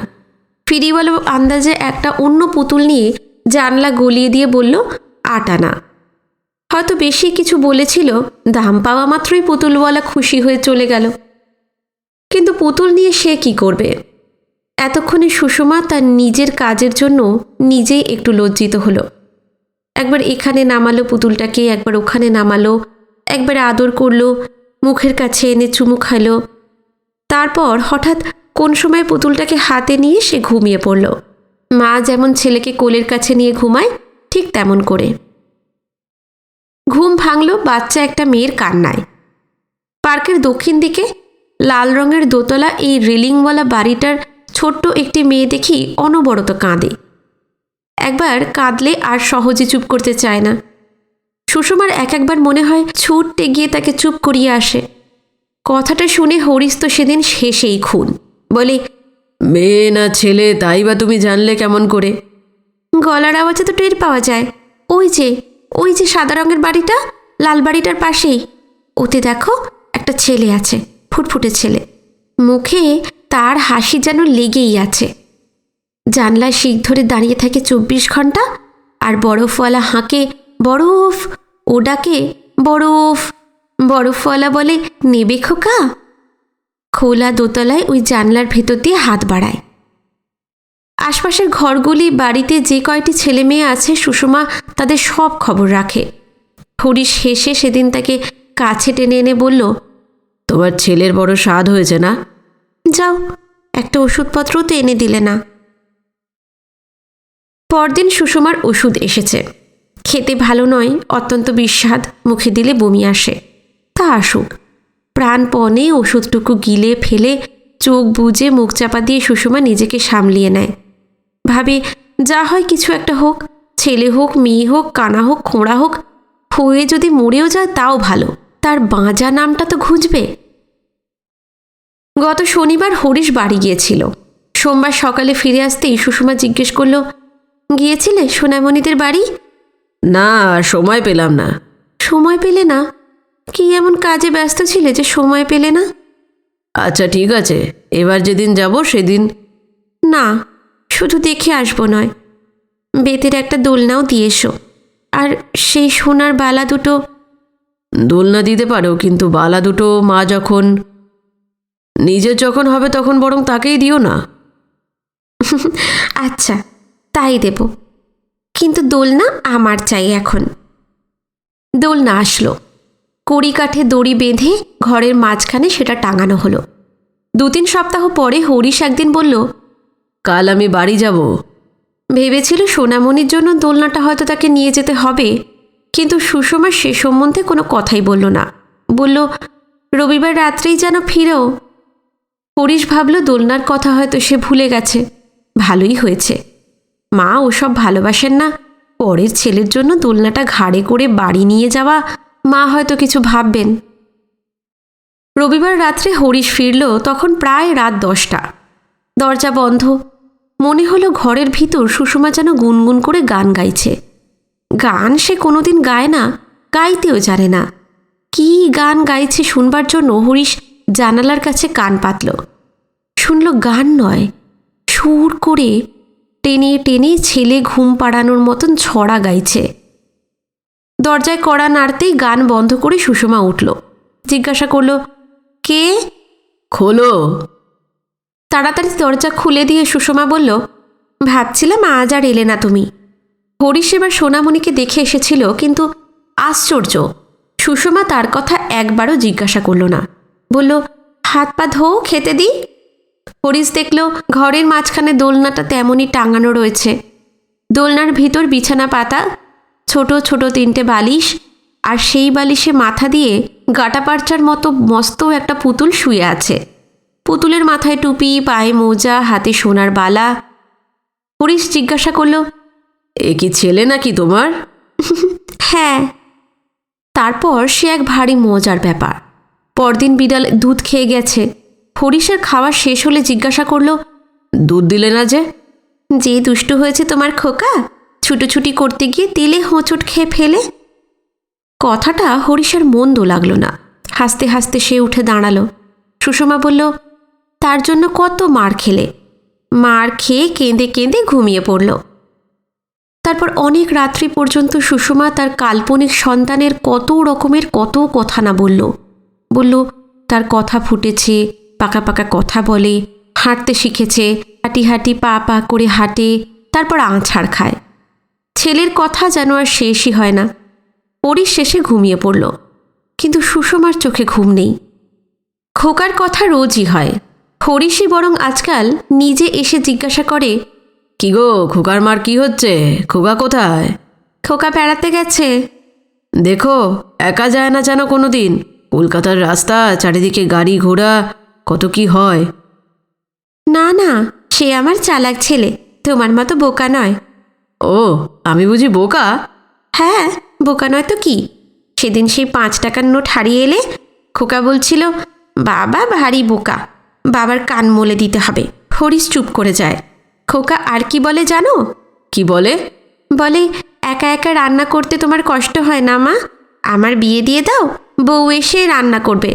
ফেরিওয়ালা আন্দাজে একটা অন্য পুতুল নিয়ে জানলা গলিয়ে দিয়ে বলল, 8 আনা। হয়তো বেশি কিছু বলেছিল, দাম পাওয়া মাত্রই পুতুলওয়ালা খুশি হয়ে চলে গেল। কিন্তু পুতুল নিয়ে সে কি করবে? এতক্ষণে সুষমা তার নিজের কাজের জন্য নিজেই একটু লজ্জিত হলো। একবার এখানে নামালো পুতুলটাকে, একবার ওখানে নামালো, একবার আদর করলো, মুখের কাছে এনে চুমু খাইল। তারপর হঠাৎ কোন সময় পুতুলটাকে হাতে নিয়ে সে ঘুমিয়ে পড়ল। মা যেমন ছেলেকে কোলের কাছে নিয়ে ঘুমায়, ঠিক তেমন করে। ঘুম ভাঙল বাচ্চা একটা মেয়ের কান্নায়। পার্কের দক্ষিণ দিকে লাল রঙের দোতলা এই রেলিংওয়ালা বাড়িটার ছোট্ট একটি মেয়ে দেখি অনবরত কাঁদে। একবার কাঁদলে আর সহজে চুপ করতে চায় না। সুষমার একবার মনে হয় ছুটতে গিয়ে তাকে চুপ করিয়ে আসে। কথাটা শুনে হরিশ তো সেদিন শেষেই খুন। বলে, মেয়ে না ছেলে তাই বা তুমি জানলে কেমন করে? গলার আওয়াজে তো টের পাওয়া যায়। ওই যে সাদা রঙের বাড়িটা, লাল বাড়িটার পাশেই, ওতে দেখো একটা ছেলে আছে, ফুটফুটে ছেলে। মুখে তার হাসি যেন লেগেই আছে। জানলায় শিক ধরে দাঁড়িয়ে থাকে 24 ঘন্টা, আর বরফওয়ালা হাঁকে বরফ, ও ডাকে বরফ। বরফওয়ালা বলে, নেবে খোকা? খোলা দোতলায় ওই জানলার ভেতর দিয়ে হাত বাড়ায়। আশপাশের ঘরগুলি, বাড়িতে যে কয়টি ছেলে মেয়ে আছে সুষমা তাদের সব খবর রাখে। হরিশ হেসে সেদিন তাকে কাছে টেনে এনে বলল, তোমার ছেলের বড় স্বাদ হয়েছে না? যাও, একটা ওষুধপত্রও তো এনে দিলে না। পরদিন সুষমার ওষুধ এসেছে। খেতে ভালো নয়, অত্যন্ত বিস্বাদ, মুখে দিলে বমি আসে। তা আসুক। প্রাণপণে ওষুধটুকু গিলে ফেলে চোখ বুজে মুখ চাপা দিয়ে সুষমা নিজেকে সামলিয়ে নেয়। ভাবে যা হয় কিছু একটা হোক, ছেলে হোক, মেয়ে হোক, কানা হোক, খোঁড়া হোক, হয়ে যদি মরেও যায় তাও ভালো, তার বাঁজা নামটা তো ঘুচবে। গত শনিবার হরিশ বাড়ি গিয়েছিল। সোমবার সকালে ফিরে আসতেই সুষমা জিজ্ঞেস করল, গিয়েছিলে সোনামণিদের বাড়ি? না, সময় পেলাম না। সময় পেলে না? কি এমন কাজে ব্যস্ত ছিলে যে সময় পেলে না? আচ্ছা ঠিক আছে, এবার যেদিন যাব সেদিন। না, শুধু দেখে আসবো নয়, বেতের একটা দোলনাও দিয়ে এসো। আর সেই সোনার বালা দুটো। দোলনা দিতে পারো, কিন্তু বালা দুটো মা যখন নিজের যখন হবে তখন বরং তাকেই দিও না। আচ্ছা, তাই দেব, কিন্তু দোলনা আমার চাই এখন। দোলনা আসলো। কড়ি কাঠে দড়ি বেঁধে ঘরের মাঝখানে সেটা টাঙানো হলো। 2-3 সপ্তাহ পরে হরিশ একদিন বলল, কাল আমি বাড়ি যাব। ভেবেছিল সোনামণির জন্য দোলনাটা হয়তো তাকে নিয়ে যেতে হবে, কিন্তু সুষমা সে সম্বন্ধে কোনো কথাই বলল না। বলল, রবিবার রাত্রেই যেন ফিরো। হরিশ ভাবল দোলনার কথা হয়তো সে ভুলে গেছে। ভালোই হয়েছে, মা ওসব ভালোবাসেন না। পরের ছেলের জন্য দোলনাটা ঘাড়ে করে বাড়ি নিয়ে যাওয়া, মা হয়তো কিছু ভাববেন। রবিবার রাত্রে হরিশ ফিরল তখন প্রায় রাত 10টা। দরজা বন্ধ। মনে হলো ঘরের ভিতর সুষমা যেন গুনগুন করে গান গাইছে। গান সে কোনোদিন গায় না, গাইতেও জানে না। কি গান গাইছে শুনবার জন্য হরিশ জানালার কাছে কান পাতল। শুনল গান নয়, সুর করে টেনে টেনে ছেলে ঘুম পাড়ানোর মতন ছড়া গাইছে। দরজায় কড়া নাড়তেই গান বন্ধ করে সুষমা উঠল। জিজ্ঞাসা করল, কে? খোলো। তাড়াতাড়ি দরজা খুলে দিয়ে সুষমা বলল, ভাবছিলাম আজ আর এলে না তুমি। হরিশ এবার সোনামণিকে দেখে এসেছিল, কিন্তু আশ্চর্য, সুষমা তার কথা একবারও জিজ্ঞাসা করল না। বলল, হাত পা ধো, খেতে দিই। হরিশ দেখল ঘরের মাঝখানে দোলনাটা তেমনই টাঙানো রয়েছে। দোলনার ভিতর বিছানা পাতা, ছোট ছোট 3টে বালিশ, আর সেই বালিশে মাথা দিয়ে গাটাপারচার মতো মস্ত একটা পুতুল শুয়ে আছে। পুতুলের মাথায় টুপি, পায়ে মোজা, হাতে সোনার বালা। হরিশ জিজ্ঞাসা করল, এ কি ছেলে নাকি তোমার? হ্যাঁ। তারপর সে এক ভারী মজার ব্যাপার। পরদিন বিড়াল দুধ খেয়ে গেছে। হরিশের খাওয়া শেষ হলে জিজ্ঞাসা করল, দুধ দিলে না যে? যে দুষ্টু হয়েছে তোমার খোকা, ছুটোছুটি করতে গিয়ে তেলে হোঁচট খেয়ে ফেলে। কথাটা হরিশের মন্দ লাগল না। হাসতে হাসতে সে উঠে দাঁড়ালো। সুষমা বলল, তার জন্য কত মার খেলে। মার খেয়ে কেঁদে কেঁদে ঘুমিয়ে পড়ল। তারপর অনেক রাত্রি পর্যন্ত সুষমা তার কাল্পনিক সন্তানের কত রকমের কত কথা না বলল। তার কথা ফুটেছে, পাকা পাকা কথা বলে, হাঁটতে শিখেছে, হাঁটি হাঁটি পা পা করে হাঁটে, তারপর আঁছাড় খায়। ছেলের কথা যেন আর শেষই হয় না। হরিশ শেষে ঘুমিয়ে পড়ল, কিন্তু সুষমার চোখে ঘুম নেই। খোকার কথা রোজই হয়। হরিশই বরং আজকাল নিজে এসে জিজ্ঞাসা করে, কি গো, খোকার মার কি হচ্ছে? খোকা কোথায়? খোকা বেড়াতে গেছে। দেখো, একা যায় না যেন কোনো দিন। কলকাতার রাস্তা, চারিদিকে গাড়ি ঘোড়া, কত কি হয়। না না, সে আমার চালাক ছেলে, তোমার মতো বোকা নয়। ও, আমি বুঝি বোকা? হ্যাঁ, বোকা নয় তো কি। সেদিন সেই 5 টাকার নোট হারিয়ে এলে খোকা বলছিল, বাবা ভারী বোকা, বাবার কান মলে দিতে হবে। হরিশ চুপ করে যায়। খোকা আর কি বলে জানো? কি বলে? বলে, একা একা রান্না করতে তোমার কষ্ট হয় না মা? আমার বিয়ে দিয়ে দাও, বউ এসে রান্না করবে।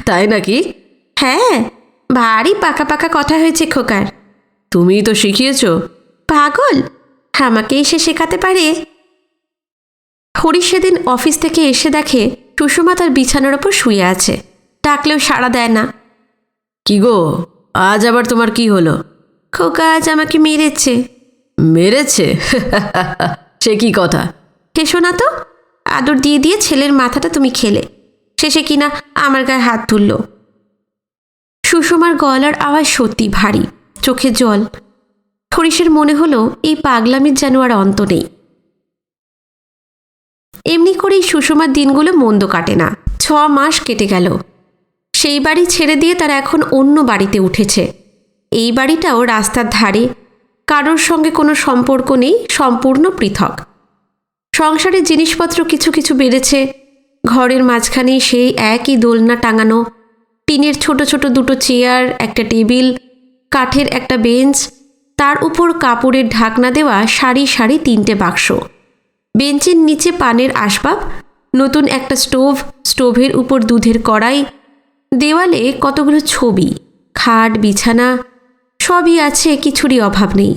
তাই নাকি? হ্যাঁ, ভারী পাকা পাকা কথা হয়েছে খোকার। তুমিই তো শিখিয়েছ। পাগল, আমাকেই সে শেখাতে পারে। হরিশ সেদিন অফিস থেকে এসে দেখে সুষমা তার বিছানার ওপর শুয়ে আছে। ডাকলেও সাড়া দেয় না। কি গো, আজ আবার তোমার কি হলো? খোকা আজ আমাকে মেরেছে। মেরেছে? সে কি কথা? হেসো না তো। আদর দিয়ে দিয়ে ছেলের মাথাটা তুমি খেলে, শেষে কিনা আমার গায়ে হাত তুলল। সুষমার গলার আওয়াজ সত্যি ভারী, চোখে জল। হরিশের মনে হলো এই পাগলামির যেন আর অন্ত নেই। এমনি করেই সুষমার দিনগুলো মন্দ কাটে না। 6 মাস কেটে গেল। সেই বাড়ি ছেড়ে দিয়ে তারা এখন অন্য বাড়িতে উঠেছে। এই বাড়িটাও রাস্তার ধারে, কারোর সঙ্গে কোনো সম্পর্ক নেই, সম্পূর্ণ পৃথক। সংসারের জিনিসপত্র কিছু কিছু বেড়েছে। ঘরের মাঝখানে সেই একই দোলনা টাঙানো, টিনের ছোট ছোট 2টো চেয়ার, একটা টেবিল, কাঠের একটা বেঞ্চ, তার উপর কাপড়ের ঢাকনা দেওয়া সারি সারি 3টে বাক্স, বেঞ্চের নিচে পানের আসবাব, নতুন একটা স্টোভ, স্টোভের উপর দুধের কড়াই, দেওয়ালে কতগুলো ছবি, খাট, বিছানা সবই আছে, কিছুরই অভাব নেই।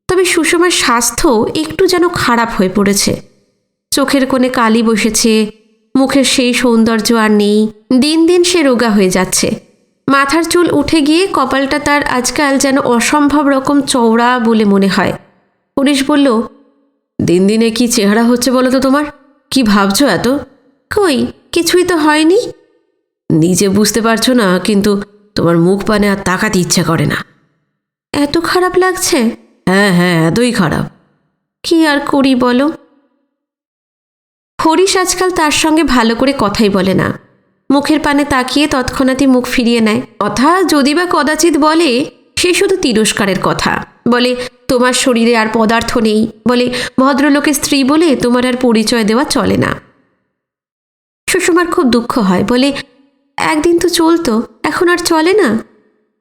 তবে সুষমার স্বাস্থ্য একটু যেন খারাপ হয়ে পড়েছে। চোখের কোণে কালি বসেছে, মুখের সেই সৌন্দর্য আর নেই। দিন দিন সে রোগা হয়ে যাচ্ছে। মাথার চুল উঠে গিয়ে কপালটা তার আজকাল যেন অসম্ভব রকম চওড়া বলে মনে হয়। হরিশ বলল, দিন দিনে কি চেহারা হচ্ছে বলো তো তোমার? কি ভাবছো এত? কই, কিছুই তো হয়নি। নিজে বুঝতে পারছো না, কিন্তু তোমার মুখ পানে আর তাকাতে ইচ্ছা করে না। এত খারাপ লাগছে? হ্যাঁ হ্যাঁ, এতই খারাপ। কি আর করি বলো। হরিশ আজকাল তার সঙ্গে ভালো করে কথাই বলে না। মুখের পানে তাকিয়ে তৎক্ষণাৎই মুখ ফিরিয়ে নেয়। কথা যদি বা কদাচিৎ বলে, সে শুধু তিরস্কারের কথা বলে। তোমার শরীরে আর পদার্থ নেই, বলে ভদ্রলোকের স্ত্রী বলে তোমার আর পরিচয় দেওয়া চলে না। সুষমার খুব দুঃখ হয়, বলে একদিন তো চলতো, এখন আর চলে না।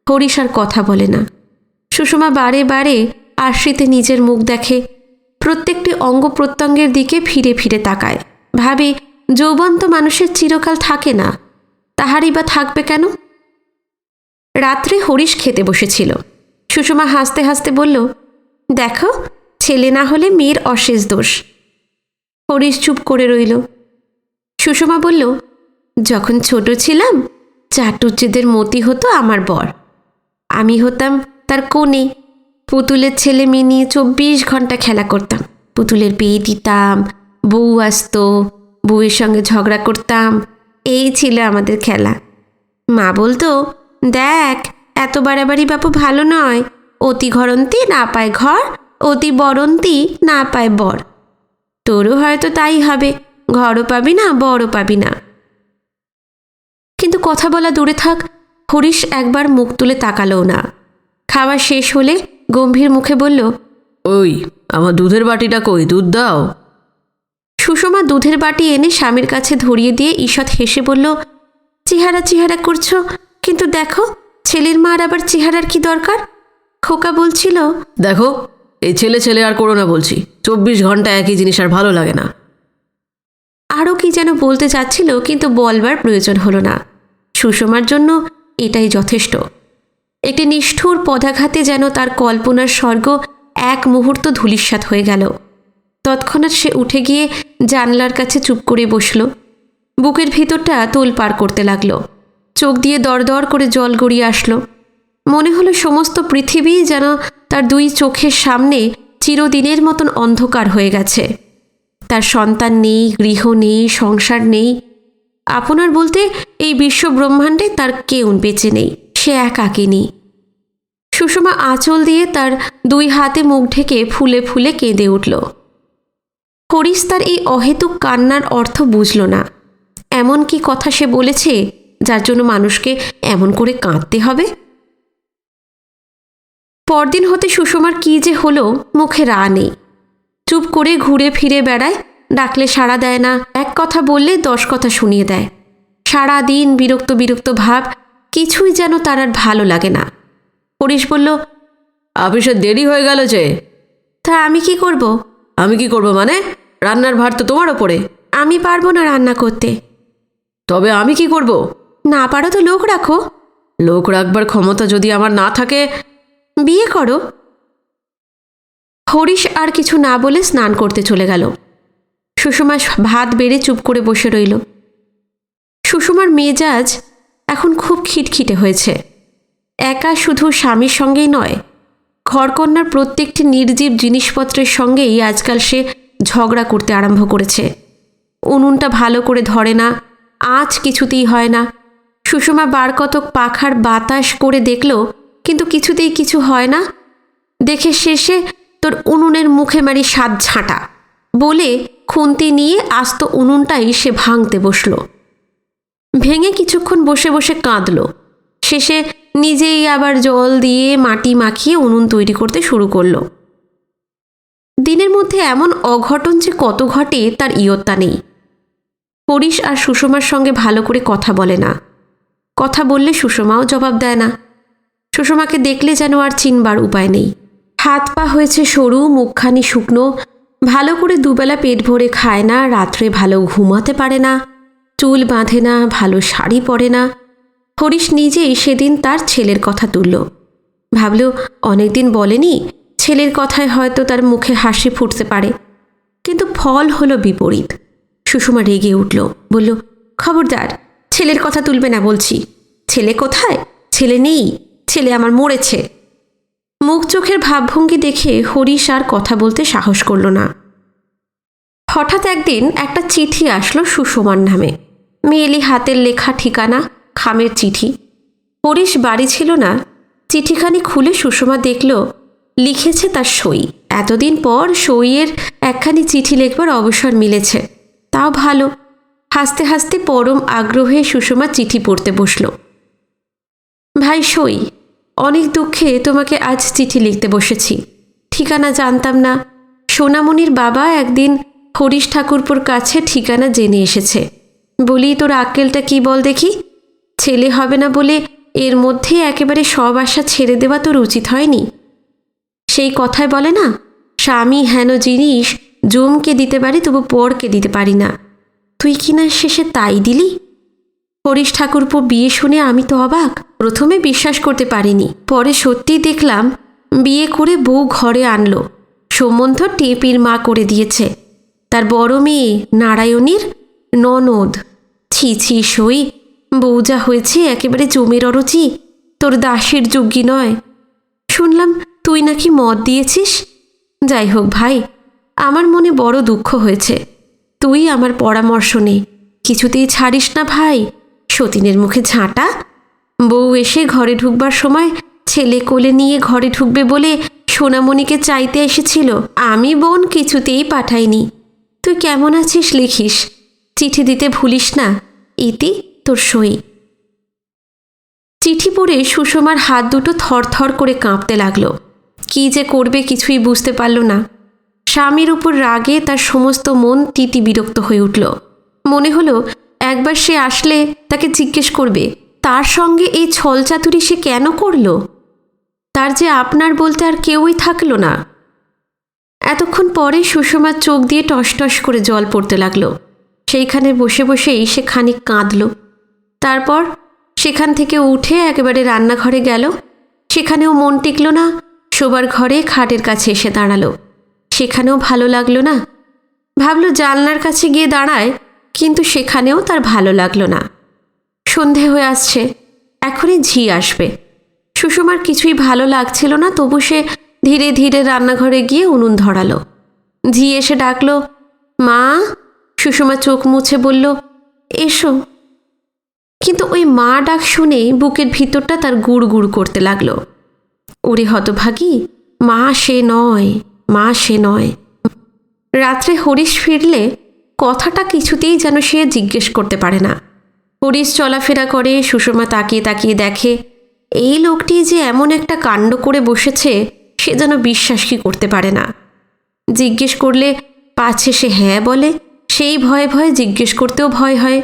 হরিশ আর কথা বলে না। সুষমা বারে বারে আশ্রিতে নিজের মুখ দেখে, প্রত্যেকটি অঙ্গ প্রত্যঙ্গের দিকে ফিরে ফিরে তাকায়, ভাবে যৌবন তো মানুষের চিরকাল থাকে না, তাহারই বা থাকবে কেন। রাত্রে হরিশ খেতে বসেছিল। সুষমা হাসতে হাসতে বলল, দেখো, ছেলে না হলে মেয়ের অশেষ দোষ। হরিশ চুপ করে রইল। সুষমা বলল, যখন ছোট ছিলাম চাটুজ্যেদের মতি হতো আমার বর, আমি হতাম তার কোণে। পুতুলের ছেলে মেয়ে নিয়ে 24 ঘন্টা খেলা করতাম। পুতুলের বিয়ে দিতাম, বউ আসতো, বউয়ের সঙ্গে ঝগড়া করতাম, এই ছিল আমাদের খেলা। মা বলতো, দেখ, এত বাড়াবাড়ি বাপু ভালো নয়, অতি ঘরন্তি না পায় ঘর, অতি বরন্তি না পায় বর। তোরও হয়তো তাই হবে, ঘরও পাবি না, বড়ও পাবি না। কিন্তু কথা বলা দূরে থাক, হরিশ একবার মুখ তুলে তাকালোও না। খাওয়া শেষ হলে গম্ভীর মুখে বলল, ওই আমার দুধের বাটিটা কই, দুধ দাও। সুষমা দুধের বাটি এনে স্বামীর কাছে ধরিয়ে দিয়ে ঈষৎ হেসে বলল, চেহারা চেহারা করছো, কিন্তু দেখো, ছেলের মার আবার চেহারার কি দরকার? খোকা বলছিল। দেখো, এই ছেলে ছেলে আর করো না বলছি, 24 ঘন্টা একই জিনিস আর ভালো লাগে না। আরও কি যেন বলতে চাচ্ছিল, কিন্তু বলবার প্রয়োজন হলো না। সুষমার জন্য এটাই যথেষ্ট। একটি নিষ্ঠুর পদাঘাতে যেন তার কল্পনার স্বর্গ এক মুহূর্ত ধূলিসাৎ হয়ে গেল। তৎক্ষণাৎ সে উঠে গিয়ে জানলার কাছে চুপ করে বসল। বুকের ভিতরটা তোলপাড় করতে লাগলো। চোখ দিয়ে দরদর করে জল গড়িয়ে আসলো। মনে হলো সমস্ত পৃথিবী যেন তার 2 চোখের সামনে চিরদিনের মতন অন্ধকার হয়ে গেছে। তার সন্তান নেই, গৃহ নেই, সংসার নেই। আপনার বলতে এই বিশ্ব ব্রহ্মাণ্ডে তার কেউ বেঁচে নেই, সে একাকিনী। সুষমা আঁচল দিয়ে তার 2 হাতে মুখ ঢেকে ফুলে ফুলে কেঁদে উঠল। হরিশ তার এই অহেতুক কান্নার অর্থ বুঝল না। এমন কি কথা সে বলেছে যার জন্য মানুষকে এমন করে কাঁদতে হবে? পরদিন হতে সুষমার কি যে হলো, মুখে রা নেই। চুপ করে ঘুরে ফিরে বেড়ায়, ডাকলে সাড়া দেয় না, এক কথা বললে 10 কথা শুনিয়ে দেয়। সারা দিন বিরক্ত বিরক্ত ভাব, কিছুই যেন তার আর ভালো লাগে না। হরিশ বলল, অফিসে দেরি হয়ে গেল যে। তা আমি কি করব? আমি কি করব মানে? রান্নার ভার তো তোমার ওপরে। আমি পারবো না রান্না করতে। তবে আমি কি করব? না পারো তো লোক রাখো। লোক রাখবার ক্ষমতা যদি আমার না থাকে, বিয়ে করো। হরিশ আর কিছু না বলে স্নান করতে চলে গেল। সুষমা ভাত বেড়ে চুপ করে বসে রইল। সুষমার মেজাজ এখন খুব খিটখিটে হয়েছে। একা শুধু স্বামীর সঙ্গেই নয়, ঘরকন্যার প্রত্যেকটি নির্জীব জিনিসপত্রের সঙ্গেই আজকাল সে ঝগড়া করতে আরম্ভ করেছে। উনুনটা ভালো করে ধরে না, আঁচ কিছুতেই হয় না। সুষমা বার কতক পাখার বাতাস করে দেখল, কিন্তু কিছুতেই কিছু হয় না। দেখে শেষে তোর উনুনের মুখে মারি 7 ঝাঁটা বলে খুন্তি নিয়ে আস্ত উনুনটাই সে ভাঙতে বসল। ভেঙে কিছুক্ষণ বসে বসে কাঁদল। শেষে নিজেই আবার জল দিয়ে মাটি মাখিয়ে উনুন তৈরি করতে শুরু করলো। দিনের মধ্যে এমন অঘটন যে কত ঘটে তার ইয়ত্তা নেই। হরিশ আর সুষমার সঙ্গে ভালো করে কথা বলে না। কথা বললে সুষমাও জবাব দেয় না। সুষমাকে দেখলে যেন আর চিনবার উপায় নেই। হাত পা হয়েছে সরু, মুখখানি শুকনো, ভালো করে দুবেলা পেট ভরে খায় না, রাত্রে ভালো ঘুমাতে পারে না, চুল বাঁধে না, ভালো শাড়ি পরে না। হরিশ নিজেই সেদিন তার ছেলের কথা তুলল। ভাবল অনেকদিন বলেনি, ছেলের কথায় হয়তো তার মুখে হাসি ফুটতে পারে। কিন্তু ফল হলো বিপরীত। সুষমা রেগে উঠল, বলল, খবরদার, ছেলের কথা তুলবে না বলছি। ছেলে কোথায়? ছেলে নেই, ছেলে আমার মরেছে। মুখ চোখের ভাবভঙ্গি দেখে হরিশ আর কথা বলতে সাহস করল না। হঠাৎ একদিন একটা চিঠি আসলো সুষমার নামে। মেয়েলি হাতের লেখা, ঠিকানা, খামের চিঠি। হরিশ বাড়ি ছিল না। চিঠিখানি খুলে সুষমা দেখল লিখেছে তার সই। এতদিন পর সইয়ের একখানি চিঠি লিখবার অবসর মিলেছে, তাও ভালো। হাসতে হাসতে পরম আগ্রহে সুষমা চিঠি পড়তে বসল। ভাই সই, অনেক দুঃখে তোমাকে আজ চিঠি লিখতে বসেছি। ঠিকানা জানতাম না। সোনামণির বাবা একদিন হরিশ ঠাকুরপুর কাছে ঠিকানা জেনে এসেছে। বলি, তোর আক্কেলটা কি বল দেখি? ছেলে হবে না বলে এর মধ্যে একেবারে সব আশা ছেড়ে দেওয়া তোর উচিত হয়নি। সেই কথায় বলে না, স্বামী হেন জিনিস জমকে দিতে পারি তবু পরকে দিতে পারি না। তুই কি না শেষে তাই দিলি? হরিশ ঠাকুরপো বিয়ে শুনে আমি তো অবাক। প্রথমে বিশ্বাস করতে পারিনি, পরে সত্যি দেখলাম বিয়ে করে বউ ঘরে আনলো। সম্বন্ধ টেপির মা করে দিয়েছে। তার বড় মেয়ে নারায়ণীর ননদ। ছি ছি সই, বউ যা হয়েছে একেবারে জমের অরুচি, তোর দাসীর যোগ্যী নয়। শুনলাম তুই নাকি মদ দিয়েছিস। যাই হোক ভাই, আমার মনে বড় দুঃখ হয়েছে। তুই আমার পরামর্শ নে, কিছুতেই ছাড়িস না ভাই। সতীনের মুখে ঝাঁটা। বউ এসে ঘরে ঢুকবার সময় ছেলে কোলে নিয়ে ঘরে ঢুকবে বলে সোনামণিকে চাইতে এসেছিল। আমি বোন কিছুতেই পাঠাইনি। তুই কেমন আছিস লিখিস। চিঠি দিতে ভুলিস না। ইতি, তোর সই। চিঠি পড়ে সুষমার হাত দুটো থরথর করে কাঁপতে লাগলো। কি যে করবে কিছুই বুঝতে পারল না। স্বামীর উপর রাগে তার সমস্ত মন তিতি বিরক্ত হয়ে উঠল। মনে হলো একবার সে আসলে তাকে জিজ্ঞেস করবে তার সঙ্গে এই ছলচাতুরি সে কেন করল। তার যে আপনার বলতে আর কেউই থাকলো না। এতক্ষণ পরে সুষমার চোখ দিয়ে টস টস করে জল পড়তে লাগলো। সেইখানে বসে বসেই সে খানিক কাঁদল। তারপর সেখান থেকে উঠে একেবারে রান্নাঘরে গেল। সেখানেও মন টিকল না। শোবার ঘরে খাটের কাছে এসে দাঁড়ালো। সেখানেও ভালো লাগলো না। ভাবল জানলার কাছে গিয়ে দাঁড়ায়, কিন্তু সেখানেও তার ভালো লাগলো না। সন্ধে হয়ে আসছে, এখনই ঝি আসবে। সুষমার কিছুই ভালো লাগছিল না, তবু সে ধীরে ধীরে রান্নাঘরে গিয়ে উনুন ধরালো। ঝি এসে ডাকলো, মা। সুষমা চোখ মুছে বলল, এসো। কিন্তু ওই মা ডাক শুনেই বুকের ভিতরটা তার গুড় গুড় করতে লাগলো। ওরে হতভাগী, মা সে নয়, মা সে নয়। রাত্রে হরিশ ফিরলে কথাটা কিছুতেই যেন সে জিজ্ঞেস করতে পারে না। হরিশ চলাফেরা করে, সুষমা তাকিয়ে তাকিয়ে দেখে এই লোকটি যে এমন একটা কাণ্ড করে বসেছে সে যেন বিশ্বাসই করতে পারে না। জিজ্ঞেস করলে পাছে সে হ্যাঁ বলে, সেই ভয়ে ভয়ে জিজ্ঞেস করতেও ভয় হয়।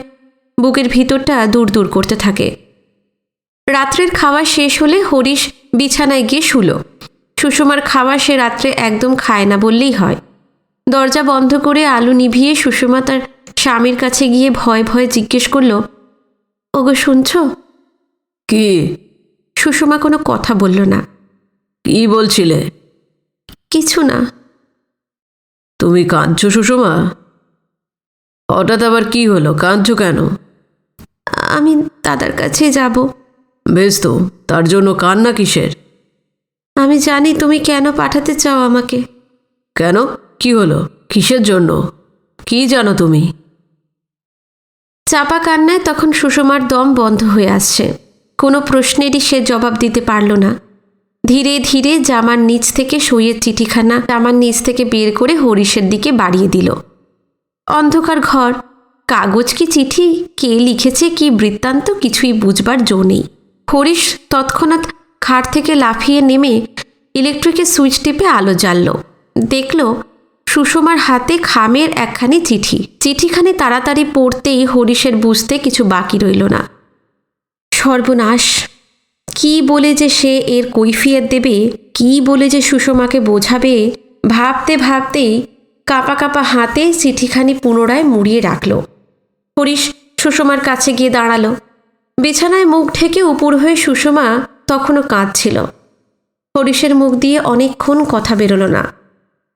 বুকের ভিতরটা দূর দূর করতে থাকে। রাত্রের খাওয়া শেষ হলে হরিশ বিছানায় গিয়ে শুলো। সুষমার খাওয়া সে রাত্রে একদম খায় না বললেই হয়। দরজা বন্ধ করে আলো নিভিয়ে সুষমা তার স্বামীর কাছে গিয়ে ভয়ে ভয়ে জিজ্ঞেস করল, ওগো শুনছ? কি? সুষমা কোনো কথা বলল না। কি বলছিলে? কিছু না। তুমি কাঁদছো সুষমা? হঠাৎ আবার কি হলো? কাঁদছো কেন? আমি দাদার কাছে যাব। বেশ তো, তার জন্য কান্না কিসের? আমি জানি তুমি কেন পাঠাতে চাও আমাকে। কেন? কি হলো? কিসের জন্য? কি জানো তুমি? চাপা কান্নায় তখন সুষমার দম বন্ধ হয়ে আসছে। কোনো প্রশ্নেরই সে জবাব দিতে পারল না। ধীরে ধীরে জামার নিচ থেকে সইয়ের চিঠিখানা জামার নিচ থেকে বের করে হরিশের দিকে বাড়িয়ে দিল। অন্ধকার ঘর, কাগজ কি চিঠি, কে লিখেছে কি বৃত্তান্ত কিছুই বুঝবার জো নেই। হরিশ তৎক্ষণাৎ খাট থেকে লাফিয়ে নেমে ইলেকট্রিকের সুইচ টিপে আলো জ্বালল। দেখল সুষমার হাতে খামের একখানি চিঠি। চিঠিখানি তাড়াতাড়ি পড়তেই হরিশের বুঝতে কিছু বাকি রইল না। সর্বনাশ! কি বলে যে সে এর কৈফিয়ত দেবে, কি বলে যে সুষমাকে বোঝাবে, ভাবতে ভাবতেই কাঁপা কাঁপা হাতে চিঠিখানি পুনরায় মুড়িয়ে রাখল। হরিশ সুষমার কাছে গিয়ে দাঁড়ালো। বিছানায় মুখ ঢেকে উপুর হয়ে সুষমা তখনও কাঁদছিল। হরিশের মুখ দিয়ে অনেকক্ষণ কথা বেরোলো না।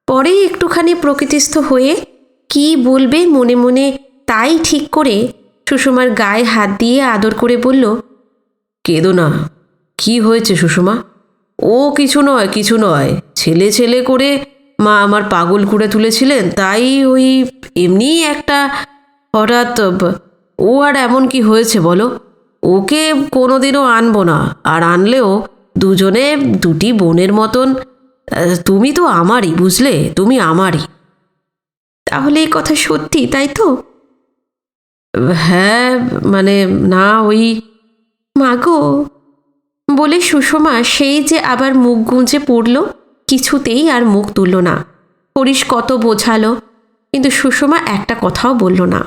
পরেই একটুখানি প্রকৃতিস্থ হয়ে কি বলবে মনে মনে তাই ঠিক করে সুষমার গায়ে হাত দিয়ে আদর করে বলল, কেঁদো না। কি হয়েছে সুষমা? ও কিছু নয়, কিছু নয়। ছেলে ছেলে করে মা আমার পাগল করে তুলেছিলেন, তাই ওই এমনিই একটা হঠাৎ। ও আর এমন কি হয়েছে বলো? ওকে কোনোদিনও আনবো না, আর আনলেও দুজনে দুটি বোনের মতন। তুমি তো আমারই, বুঝলে, তুমি আমারই। তাহলে এই কথা সত্যি, তাই তো? হ্যাঁ, মানে না, ওই মাগো বলে সুষমা সেই যে আবার মুখ গুঁজে পড়ল, কিছুতেই আর মুখ তুলল না। হরিশ কত বোঝালো, কিন্তু সুষমা একটা কথাও বলল না।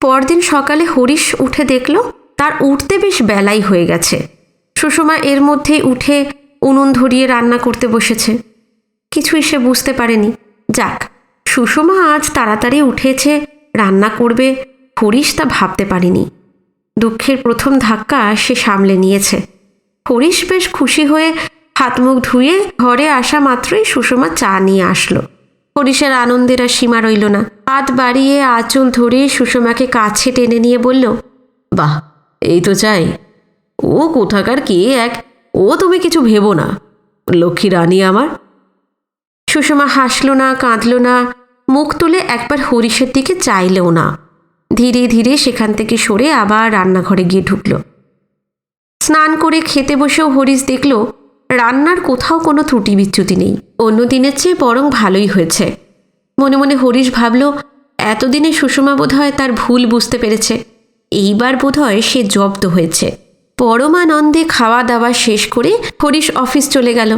পরদিন সকালে হরিশ উঠে দেখল তার উঠতে বেশ বেলাই হয়ে গেছে। সুষমা এর মধ্যেই উঠে উনুন ধরিয়ে রান্না করতে বসেছে। কিছুই সে বুঝতে পারেনি। যাক, সুষমা আজ তাড়াতাড়ি উঠেছে, রান্না করবে, হরিশ তা ভাবতে পারেনি। দুঃখের প্রথম ধাক্কা সে সামলে নিয়েছে। হরিশ বেশ খুশি হয়ে হাত মুখ ধুয়ে ঘরে আসা মাত্রই সুষমা চা নিয়ে আসলো। হরিশের আনন্দের আর সীমা রইল না। হাত বাড়িয়ে আঁচল ধরে সুষমাকে কাছে টেনে নিয়ে বলল, বাহ, এই তো চাই। ও কোথাকার কে এক, ও তুমি কিছু ভেবো না, লক্ষ্মী রানী আমার। সুষমা হাসল না, কাঁদল না, মুখ তুলে একবার হরিশের দিকে চাইলেও না। ধীরে ধীরে সেখান থেকে সরে আবার রান্নাঘরে গিয়ে ঢুকল। স্নান করে খেতে বসেও হরিশ দেখল রান্নার কোথাও কোনো ত্রুটি বিচ্যুতি নেই। অন্য দিনের চেয়ে বরং ভালোই হয়েছে। মনে মনে হরিশ ভাবল, এতদিনে সুষমা বোধহয় তার ভুল বুঝতে পেরেছে। এইবার বোধহয় সে জব্দ হয়েছে। পরমানন্দে খাওয়া দাওয়া শেষ করে হরিশ অফিস চলে গেল।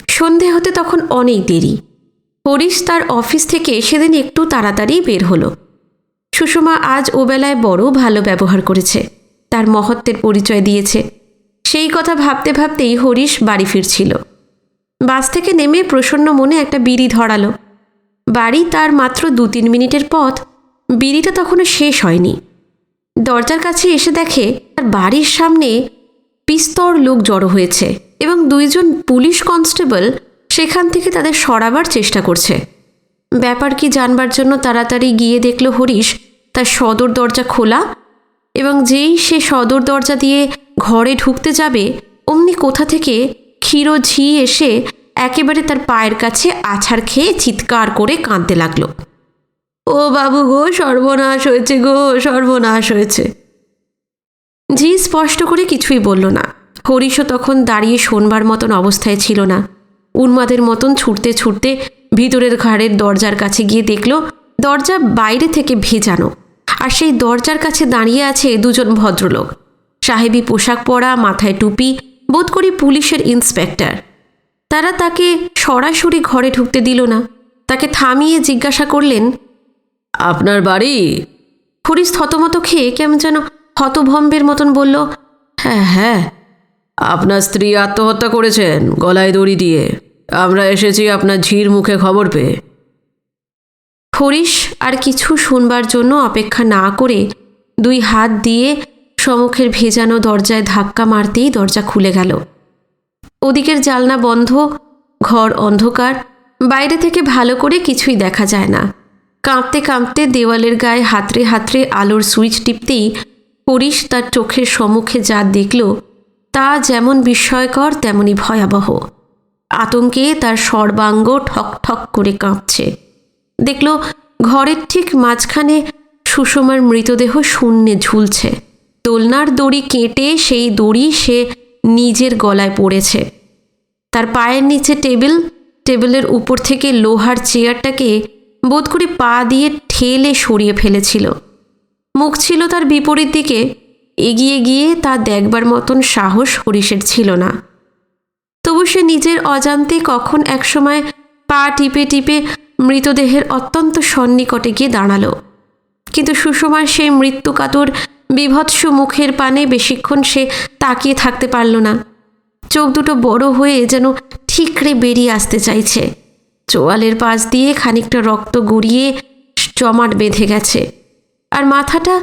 সন্ধে হতে তখন অনেক দেরি। হরিশ তার অফিস থেকে সেদিন একটু তাড়াতাড়ি বের হলো। সুষমা আজ ওবেলায় বড় ভালো ব্যবহার করেছে, তার মহত্বের পরিচয় দিয়েছে। সেই কথা ভাবতে ভাবতেই হরিশ বাড়ি ফিরছিল। বাস থেকে নেমে প্রসন্ন মনে একটা বিড়ি ধরালো। বাড়ি তার মাত্র 2-3 মিনিটের পথ। বিড়িটা তখনও শেষ হয়নি। দরজার কাছে এসে দেখে তার বাড়ির সামনে বিস্তর লোক জড়ো হয়েছে এবং 2 জন পুলিশ কনস্টেবল সেখান থেকে তাদের সরাবার চেষ্টা করছে। ব্যাপার কি জানবার জন্য তাড়াতাড়ি গিয়ে দেখল হরিশ তার সদর দরজা খোলা, এবং যেই সে সদর দরজা দিয়ে ঘরে ঢুকতে যাবে অমনি কোথা থেকে ক্ষীর ঝি এসে একেবারে তার পায়ের কাছে আছাড় খেয়ে চিৎকার করে কাঁদতে লাগলো, ও বাবু গো, সর্বনাশ হয়েছে গো, সর্বনাশ হয়েছে। ঝি স্পষ্ট করে কিছুই বলল না। হরিশও তখন দাঁড়িয়ে শোনবার মতন অবস্থায় ছিল না। উন্মাদের মতন ছুটতে ছুটতে ভিতরের ঘরের দরজার কাছে গিয়ে দেখল দরজা বাইরে থেকে ভেজানো, আর সেই দরজার কাছে দাঁড়িয়ে আছে 2 জন ভদ্রলোক, সাহেবী পোশাক পরা, মাথায় টুপি, বোধ করি পুলিশের ইন্সপেক্টর। তারা তাকে সরাসরি ঘরে ঢুকতে দিল না। তাকে থামিয়ে জিজ্ঞাসা করলেন, আপনার বাড়ি? হরিশ থতমত খেয়ে কেমন যেন হতভম্বের মতন বলল, হ্যাঁ হ্যাঁ, আপনার স্ত্রী আত্মহত্যা করেছেন গলায় দড়ি দিয়ে। আমরা এসেছি আপনার ঝির মুখে খবর পেয়ে। হরিশ আর কিছু শুনবার জন্য অপেক্ষা না করে 2 হাত দিয়ে সম্মুখের ভেজানো দরজায় ধাক্কা মারতেই দরজা খুলে গেল। ওদিকের জালনা বন্ধ, ঘর অন্ধকার, বাইরে থেকে ভালো করে কিছুই দেখা যায় না। কাঁপতে কাঁপতে দেওয়ালের গায়ে হাতড়ে হাতড়ে আলোর সুইচ টিপতেই হরিশ তার চোখের সম্মুখে যা দেখল তা যেমন বিস্ময়কর তেমনি ভয়াবহ। আতঙ্কে তার সর্বাঙ্গ ঠক ঠক করে কাঁপছে। দেখল ঘরের ঠিক মাঝখানে সুষমার মৃতদেহ শূন্যে ঝুলছে। দোলনার দড়ি কেটে সেই দড়ি সে নিজের গলায় পড়েছে। তার পায়ের নিচে টেবিলের উপর থেকে লোহার চেয়ারটাকে বোধ করে পা দিয়ে ঠেলে সরিয়ে ফেলেছিল। মুখ ছিল তার বিপরীত দিকে। এগিয়ে গিয়ে তা দেখবার মতন সাহস হরিশের ছিল না। তবু সে নিজের অজান্তে কখন একসময় পা টিপে টিপে মৃতদেহের অত্যন্ত সন্নিকটে গিয়ে দাঁড়ালো। কিন্তু সুষমার সেই মৃত্যুকাতর বিভৎস মুখের পানে বেশিক্ষণ সে তাকিয়ে থাকতে পারল না। চোখ দুটো বড় হয়ে যেন ঠিকরে বেরিয়ে আসতে চাইছে। চোয়ালের পাশ দিয়ে খানিকটা রক্ত গড়িয়ে জমাট বেঁধে গেছে, আর মাথাটা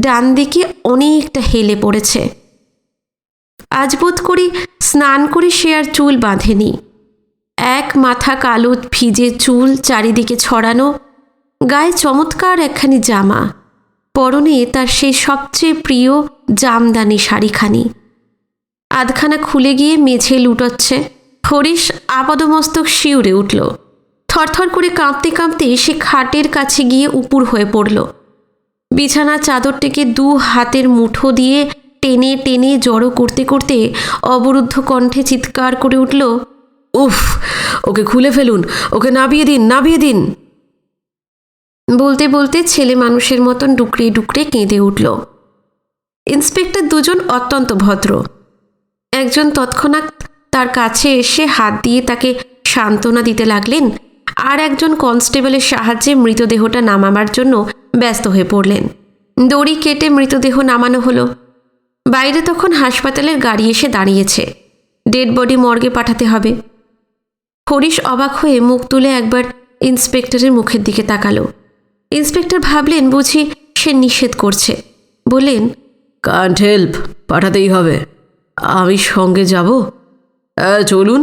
ডান দিকে অনেকটা হেলে পড়েছে। আজ বোধ করি স্নান করে সে আর চুল বাঁধেনি। এক মাথা কালো ভিজে চুল চারিদিকে ছড়ানো, গায়ে চমৎকার একখানি জামা, পরনে তার সেই সবচেয়ে প্রিয় জামদানি শাড়িখানি। আধখানা খুলে গিয়ে মেঝে লুটোচ্ছে। হরিশ আপাদমস্তক শিউরে উঠল। থরথর করে কাঁপতে কাঁপতে সে খাটের কাছে গিয়ে উপুর হয়ে পড়ল। বিছানার চাদরটিকে দু হাতের মুঠো দিয়ে টেনে টেনে জড়ো করতে করতে অবরুদ্ধ কণ্ঠে চিৎকার করে উঠল, উফ, ওকে খুলে ফেলুন, ওকে নাবিয়ে দিন, নাবিয়ে দিন। বলতে বলতে ছেলে মানুষের মতন ডুকরে ডুকরে কেঁদে উঠল। ইন্সপেক্টর দুজন অত্যন্ত ভদ্র। একজন তৎক্ষণাৎ তার কাছে এসে হাত দিয়ে তাকে সান্ত্বনা দিতে লাগলেন, আর একজন কনস্টেবলের সাহায্যে মৃতদেহটা নামাবার জন্য ব্যস্ত হয়ে পড়লেন। দড়ি কেটে মৃতদেহ নামানো হলো। বাইরে তখন হাসপাতালের গাড়ি এসে দাঁড়িয়েছে। ডেড বডি মর্গে পাঠাতে হবে। হরিশ অবাক হয়ে মুখ তুলে একবার ইন্সপেক্টরের মুখের দিকে তাকালো। ইন্সপেক্টর ভাবলেন বুঝি সে নিষেধ করছে। বললেন, কান্ট হেল্প, পাঠাতেই হবে। আমি সঙ্গে যাব? চলুন।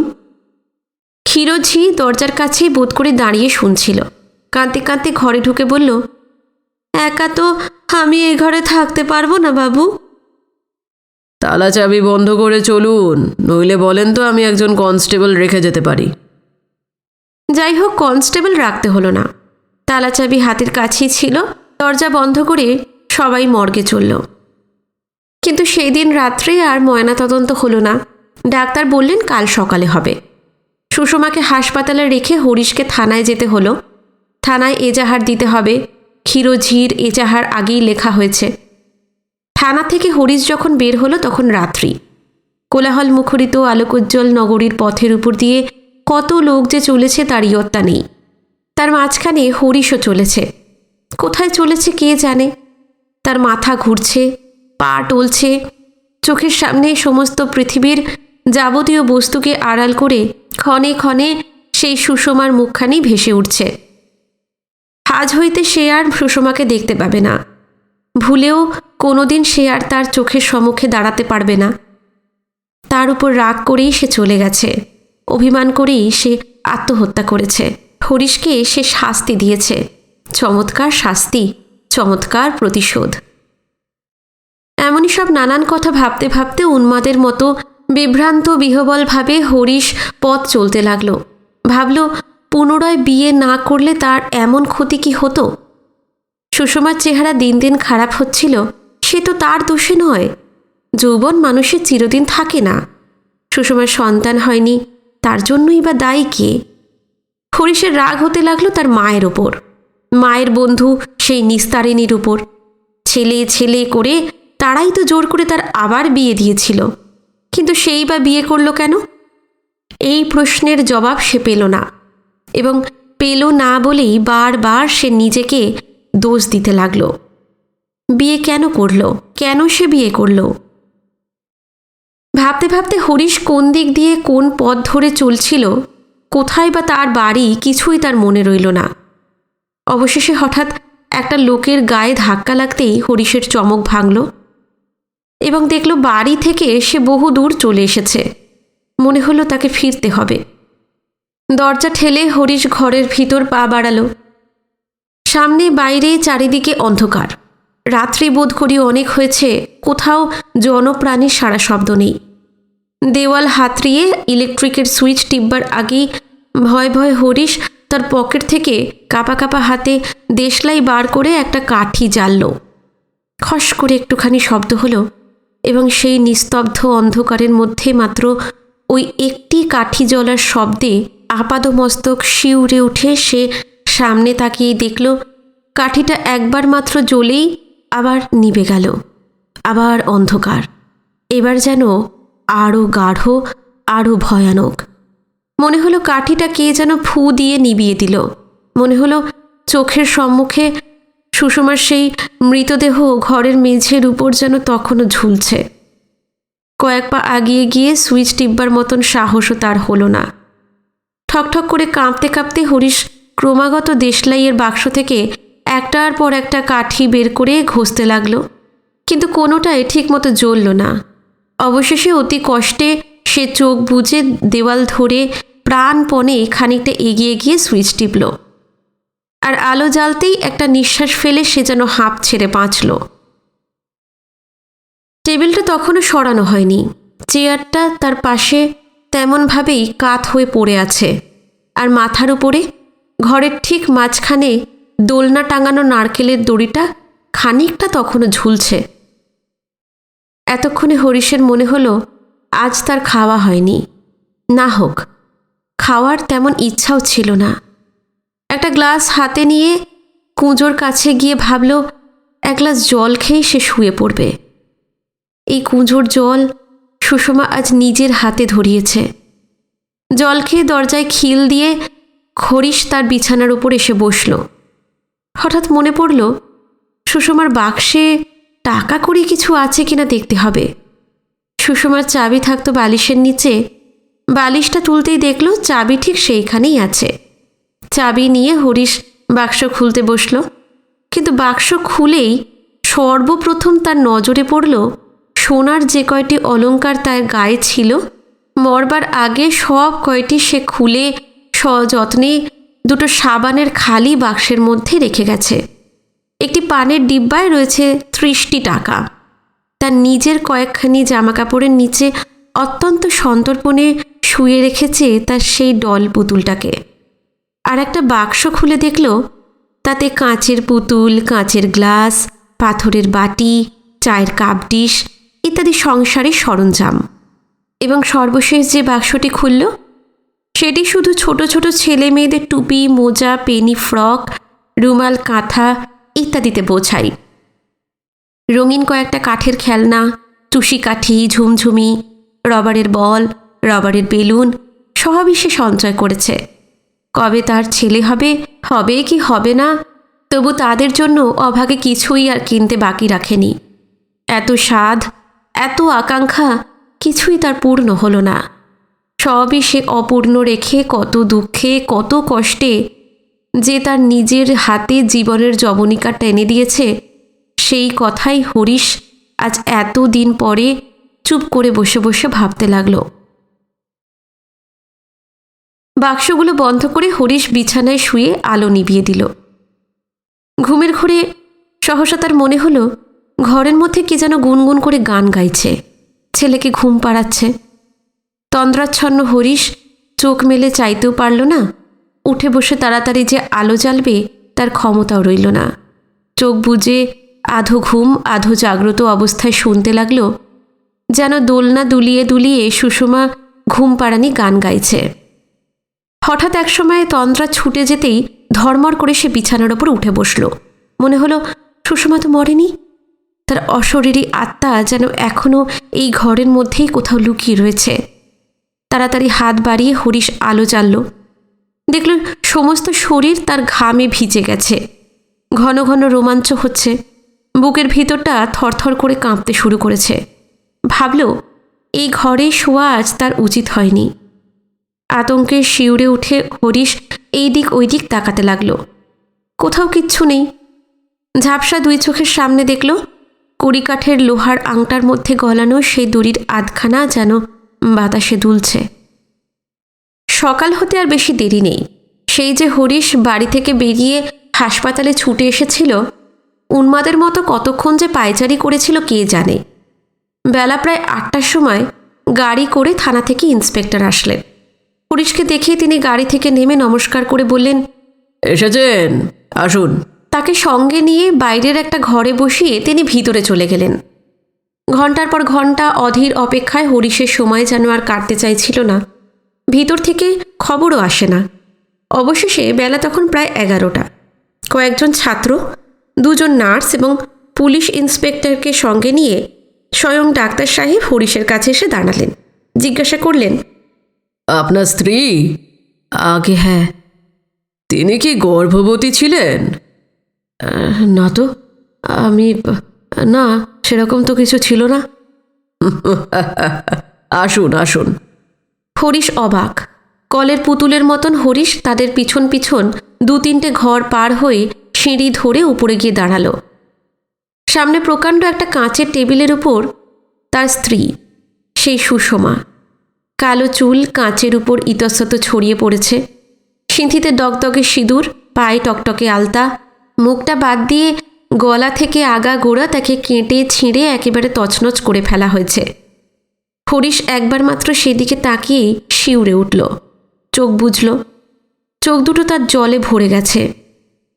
ক্ষীরোঝি দরজার কাছেই বোধ করে দাঁড়িয়ে শুনছিল। কাঁদতে কাঁদতে ঘরে ঢুকে বলল, একা তো আমি এ ঘরে থাকতে পারবো না বাবু। তালা চাবি বন্ধ করে চলুন, নইলে বলেন তো আমি একজন কনস্টেবল রেখে যেতে পারি। যাই হোক, কনস্টেবল রাখতে হলো না। তালা চাবি হাতের কাছেই ছিল। দরজা বন্ধ করে সবাই মর্গে চলল। কিন্তু সেই দিন রাত্রে আর ময়নাতদন্ত হলো না। ডাক্তার বললেন কাল সকালে হবে। সুষমাকে হাসপাতালে রেখে হরিশকে থানায় যেতে হলো। থানায় এজাহার দিতে হবে। ক্ষীরোঝির এজাহার আগেই লেখা হয়েছে। থানা থেকে হরিশ যখন বের হলো তখন রাত্রি। কোলাহল মুখরিত আলোকোজ্জ্বল নগরীর পথের উপর দিয়ে কত লোক যে চলেছে তার ইয়ত্তা নেই। তার মাঝখানে হরিশও চলেছে। কোথায় চলেছে কে জানে। তার মাথা ঘুরছে, পা টলছে, চোখের সামনে সমস্ত পৃথিবীর যাবতীয় বস্তুকে আড়াল করে ক্ষণে ক্ষণে সেই সুষমার মুখখানি ভেসে উঠছে। আজ হইতে সে আর সুষমাকে দেখতে পাবে না। ভুলেও কোনোদিন সে আর তার চোখের সম্মুখে দাঁড়াতে পারবে না। তার উপর রাগ করেই সে চলে গেছে। অভিমান করেই সে আত্মহত্যা করেছে। হরিশকে সে শাস্তি দিয়েছে। চমৎকার শাস্তি, চমৎকার প্রতিশোধ। এমনই সব নানান কথা ভাবতে ভাবতে উন্মাদের মতো বিভ্রান্ত বিহবলভাবে হরিশ পথ চলতে লাগল। ভাবল, পুনরায় বিয়ে না করলে তার এমন ক্ষতি কি হতো। সুষমার চেহারা দিন দিন খারাপ হচ্ছিল। সে তো তার দোষে নয়। যৌবন মানুষের চিরদিন থাকে না। সুষমার সন্তান হয়নি, তার জন্যই বা দায়ী কে? হরিশের রাগ হতে লাগলো তার মায়ের ওপর, মায়ের বন্ধু সেই নিস্তারিণীর উপর। ছেলে ছেলে করে তারাই তো জোর করে তার আবার বিয়ে দিয়েছিল। কিন্তু সেই বা বিয়ে করল কেন? এই প্রশ্নের জবাব সে পেল না, এবং পেল না বলেই বারবার সে নিজেকে দোষ দিতে লাগল। বিয়ে কেন করল? কেন সে বিয়ে করল? ভাবতে ভাবতে হরিশ কোন দিক দিয়ে কোন পথ ধরে চলছিল, কোথায় বা তার বাড়ি, কিছুই তার মনে রইল না। অবশেষে হঠাৎ একটা লোকের গায়ে ধাক্কা লাগতেই হরিশের চমক ভাঙল এবং দেখল বাড়ি থেকে সে বহু দূর চলে এসেছে। মনে হলো তাকে ফিরতে হবে। দরজা ঠেলে হরিশ ঘরের ভিতর পা বাড়ালো। সামনে বাইরে চারিদিকে অন্ধকার। রাত্রি বোধ করি অনেক হয়েছে, কোথাও জনপ্রাণীর সারা শব্দ নেই। দেওয়াল হাতড়িয়ে ইলেকট্রিকের সুইচ টিপবার আগেই ভয় ভয় হরিশ তার পকেট থেকে কাঁপা কাঁপা হাতে দেশলাই বার করে একটা কাঠি জ্বালল। খস করে একটুখানি শব্দ হলো এবং সেই নিস্তব্ধ অন্ধকারের মধ্যে মাত্র ওই একটি কাঠি জ্বলার শব্দে আপাদমস্তক শিউরে উঠে সে সামনে তাকিয়ে দেখল কাঠিটা একবার মাত্র জ্বলেই আবার নিভে গেল। আবার অন্ধকার, এবার যেন আরও গাঢ়, আরও ভয়ানক। মনে হলো কাঠিটা কে যেন ফু দিয়ে নিভিয়ে দিল। মনে হলো চোখের সম্মুখে সুষমার সেই মৃতদেহ ঘরের মেঝের উপর যেন তখনও ঝুলছে। কয়েক পা আগিয়ে গিয়ে সুইচ টিপবার মতন সাহসও তার হলো না। ঠকঠক করে কাঁপতে কাঁপতে হরিশ ক্রমাগত দেশলাইয়ের বাক্স থেকে একটার পর একটা কাঠি বের করে ঘষতে লাগলো, কিন্তু কোনোটাই ঠিকমতো জ্বলল না। অবশেষে অতি কষ্টে সে চোখ বুজে দেওয়াল ধরে প্রাণপণে খানিকটা এগিয়ে গিয়ে সুইচ টিপল। আর আলো জ্বালতেই একটা নিঃশ্বাস ফেলে সে যেন হাঁপ ছেড়ে বাঁচল। টেবিলটা তখনও সরানো হয়নি। চেয়ারটা তার পাশে তেমনভাবেই কাত হয়ে পড়ে আছে, আর মাথার উপরে ঘরের ঠিক মাঝখানে দোলনা টাঙানো নারকেলের দড়িটা খানিকটা তখনও ঝুলছে। এতক্ষণে হরিশের মনে হলো আজ তার খাওয়া হয়নি। না হোক, খাওয়ার তেমন ইচ্ছাও ছিল না। একটা গ্লাস হাতে নিয়ে কুঁজোর কাছে গিয়ে ভাবল এক গ্লাস জল খেয়েই সে শুয়ে পড়বে। এই কুঁজোর জল সুষমা আজ নিজের হাতে ধরিয়েছে। জল খেয়ে দরজায় খিল দিয়ে হরিশ তার বিছানার উপর এসে বসল। হঠাৎ মনে পড়ল সুষমার বাক্সে টাকা কড়ি কিছু আছে কিনা দেখতে হবে। সুষমার চাবি থাকতো বালিশের নিচে। বালিশটা তুলতেই দেখল চাবি ঠিক সেইখানেই আছে। চাবি নিয়ে হরিশ বাক্স খুলতে বসল, কিন্তু বাক্স খুলেই সর্বপ্রথম তার নজরে পড়ল সোনার যে কয়টি অলংকার তার গায়ে ছিল, মরবার আগে সব কয়টি সে খুলে সযত্নে দুটো সাবানের খালি বাক্সের মধ্যে রেখে গেছে। একটি পানের ডিব্বায় রয়েছে 30টি টাকা। তার নিজের কয়েকখানি জামাকাপড়ের নিচে অত্যন্ত সন্তর্পণে শুয়ে রেখেছে তার সেই ডল পুতুলটাকে। আর একটা বাক্স খুলে দেখল তাতে কাঁচের পুতুল, কাঁচের গ্লাস, পাথরের বাটি, চায়ের কাপ ডিশ ইত্যাদি সংসারের সরঞ্জাম। এবং সর্বশেষ যে বাক্সটি খুলল সেটি শুধু ছোট ছোট ছেলে মেয়েদের টুপি, মোজা, পেনি ফ্রক, রুমাল, কাঁথা ইত্যাদিতে বোঝাই। রঙিন কয়েকটা কাঠের খেলনা, টুসি কাঠি, ঝুমঝুমি, রবারের বল, রবারের বেলুন সবই সে সঞ্চয় করেছে। কবে তার ছেলে হবে, হবে কি হবে না, তবু তাদের জন্য অভাগে কিছুই আর কিনতে বাকি রাখেনি। এত স্বাদ, এত আকাঙ্ক্ষা কিছুই তার পূর্ণ হলো না। সবই সে অপূর্ণ রেখে কত দুঃখে, কত কষ্টে যে তার নিজের হাতে জীবনের যবনিকা টেনে দিয়েছে, সেই কথাই হরিশ আজ এত দিন পরে চুপ করে বসে বসে ভাবতে লাগল। বাক্সগুলো বন্ধ করে হরিশ বিছানায় শুয়ে আলো নিভিয়ে দিল। ঘুমের ঘোরে সহসা তার মনে হলো ঘরের মধ্যে কি যেন গুনগুন করে গান গাইছে, ছেলেকে ঘুম পাড়াচ্ছে। তন্দ্রাচ্ছন্ন হরিশ চোখ মেলে চাইতেও পারল না। উঠে বসে তাড়াতাড়ি যে আলো জ্বালবে তার ক্ষমতাও রইল না। চোখ বুজে আধো ঘুম আধো জাগ্রত অবস্থায় শুনতে লাগল যেন দোলনা দুলিয়ে দুলিয়ে সুষমা ঘুম পাড়ানি গান গাইছে। হঠাৎ একসময় তন্দ্রা ছুটে যেতেই ধর্মর করে সে বিছানার ওপর উঠে বসল। মনে হলো সুষমা তো মরেনি। তার অশরীরী আত্মা যেন এখনও এই ঘরের মধ্যেই কোথাও লুকিয়ে রয়েছে। তাড়াতাড়ি হাত বাড়িয়ে হরিশ আলো জ্বালল। দেখল সমস্ত শরীর তার ঘামে ভিজে গেছে। ঘন ঘন রোমাঞ্চ হচ্ছে। বুকের ভিতরটা থরথর করে কাঁপতে শুরু করেছে। ভাবল এই ঘরে শোয়া আজ তার উচিত হয়নি। আতঙ্কে শিউরে উঠে হরিশ এই দিক ওই দিক তাকাতে লাগল। কোথাও কিচ্ছু নেই। ঝাপসা দুই চোখের সামনে দেখল কড়িকাঠের লোহার আংটার মধ্যে গলানো সেই দড়ির আধখানা যেন বাতাসে দুলছে। সকাল হতে আর বেশি দেরি নেই। সেই যে হরিশ বাড়ি থেকে বেরিয়ে হাসপাতালে ছুটে এসেছিল, উন্মাদের মতো কতক্ষণ যে পায়চারি করেছিল কে জানে। বেলা প্রায় 8টার সময় গাড়ি করে থানা থেকে ইন্সপেক্টর আসলেন। হরিশকে দেখেই তিনি গাড়ি থেকে নেমে নমস্কার করে বললেন, এসেছেন, আসুন। তাকে সঙ্গে নিয়ে বাইরের একটা ঘরে বসিয়ে তিনি ভিতরে চলে গেলেন। ঘন্টার পর ঘন্টা অধীর অপেক্ষায় হরিশের সময় যেন আর কাটতে চাইছিল না। ভিতর থেকে খবরও আসে না। অবশেষে বেলা তখন প্রায় 11টা। কয়েকজন ছাত্র, 2জন নার্স এবং পুলিশ ইন্সপেক্টরকে সঙ্গে নিয়ে স্বয়ং ডাক্তার সাহেব হরিশের কাছে এসে দাঁড়ালেন। জিজ্ঞাসা করলেন, আপনার স্ত্রী? আগে হ্যাঁ। তিনি কি গর্ভবতী ছিলেন? না তো, আমি না, সেরকম তো কিছু ছিল না। আসুন আসুন। হরিশ অবাক। কলের পুতুলের মতন হরিশ তাদের পিছন পিছন 2-3টে ঘর পার হয়ে সিঁড়ি ধরে উপরে গিয়ে দাঁড়ালো। সামনে প্রকাণ্ড একটা কাঁচের টেবিলের উপর তার স্ত্রী, সেই সুষমা। কালো চুল কাঁচের উপর ইতস্তত ছড়িয়ে পড়েছে, সিঁথিতে দগদগে সিঁদুর, পায়ে টকটকে আলতা। মুখটা বাদ দিয়ে গলা থেকে আগা গোড়া তাকে কেটে ছিঁড়ে একেবারে তছনছ করে ফেলা হয়েছে। হরিশ একবার মাত্র সেদিকে তাকিয়েই শিউরে উঠল, চোখ বুজল। চোখ দুটো তার জলে ভরে গেছে।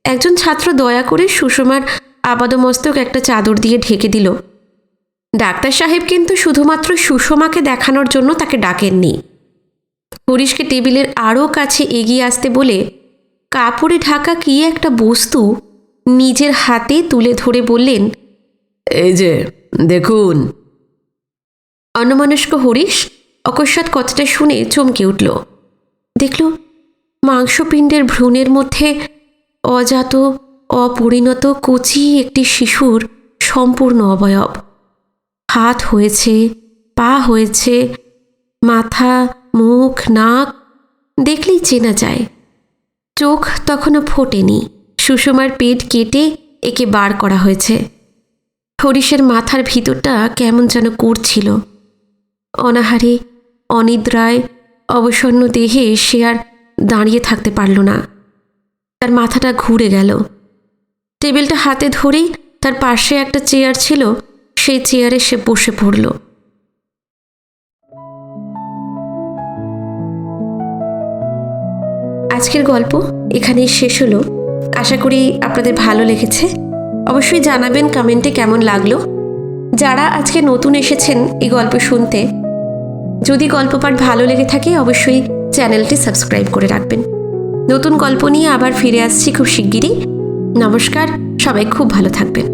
একজন ছাত্র দয়া করে সুষমার আপাদমস্তক একটা চাদর দিয়ে ঢেকে দিল। ডাক্তার সাহেব কিন্তু শুধুমাত্র সুষমাকে দেখানোর জন্য তাকে ডাকেননি। হরিশকে টেবিলের আরও কাছে এগিয়ে আসতে বলে কাপড়ে ঢাকা কি একটা বস্তু নিজের হাতে তুলে ধরে বললেন, এই যে দেখুন। অন্যমনস্ক হরিশ অকস্মাৎ কথাটা শুনে চমকে উঠল। দেখল মাংসপিণ্ডের ভ্রূণের মধ্যে অজাত অপরিণত কচি একটি শিশুর সম্পূর্ণ অবয়ব। হাত হয়েছে, পা হয়েছে, মাথা, মুখ, নাক দেখলেই চেনা যায়। চোখ তখনও ফোটেনি। সুষমার পেট কেটে একে বার করা হয়েছে। হরিশের মাথার ভিতরটা কেমন যেন করছিল। অনাহারে, অনিদ্রায়, অবসন্ন দেহে সে আর দাঁড়িয়ে থাকতে পারল না। তার মাথাটা ঘুরে গেল। টেবিলটা হাতে ধরেই তার পাশে একটা চেয়ার ছিল, সেই চেয়ারে সে বসে পড়ল। আজকের গল্প এখানেই শেষ হলো। আশা করি আপনাদের ভালো লেগেছে। অবশ্যই জানাবেন কমেন্টে কেমন লাগলো। যারা আজকে নতুন এসেছেন এই গল্প শুনতে, যদি গল্প পাঠ ভালো লেগে থাকে অবশ্যই চ্যানেলটি সাবস্ক্রাইব করে রাখবেন। নতুন গল্প নিয়ে আবার ফিরে আসছি খুব শিগগিরই। নমস্কার, সবাই খুব ভালো থাকবেন।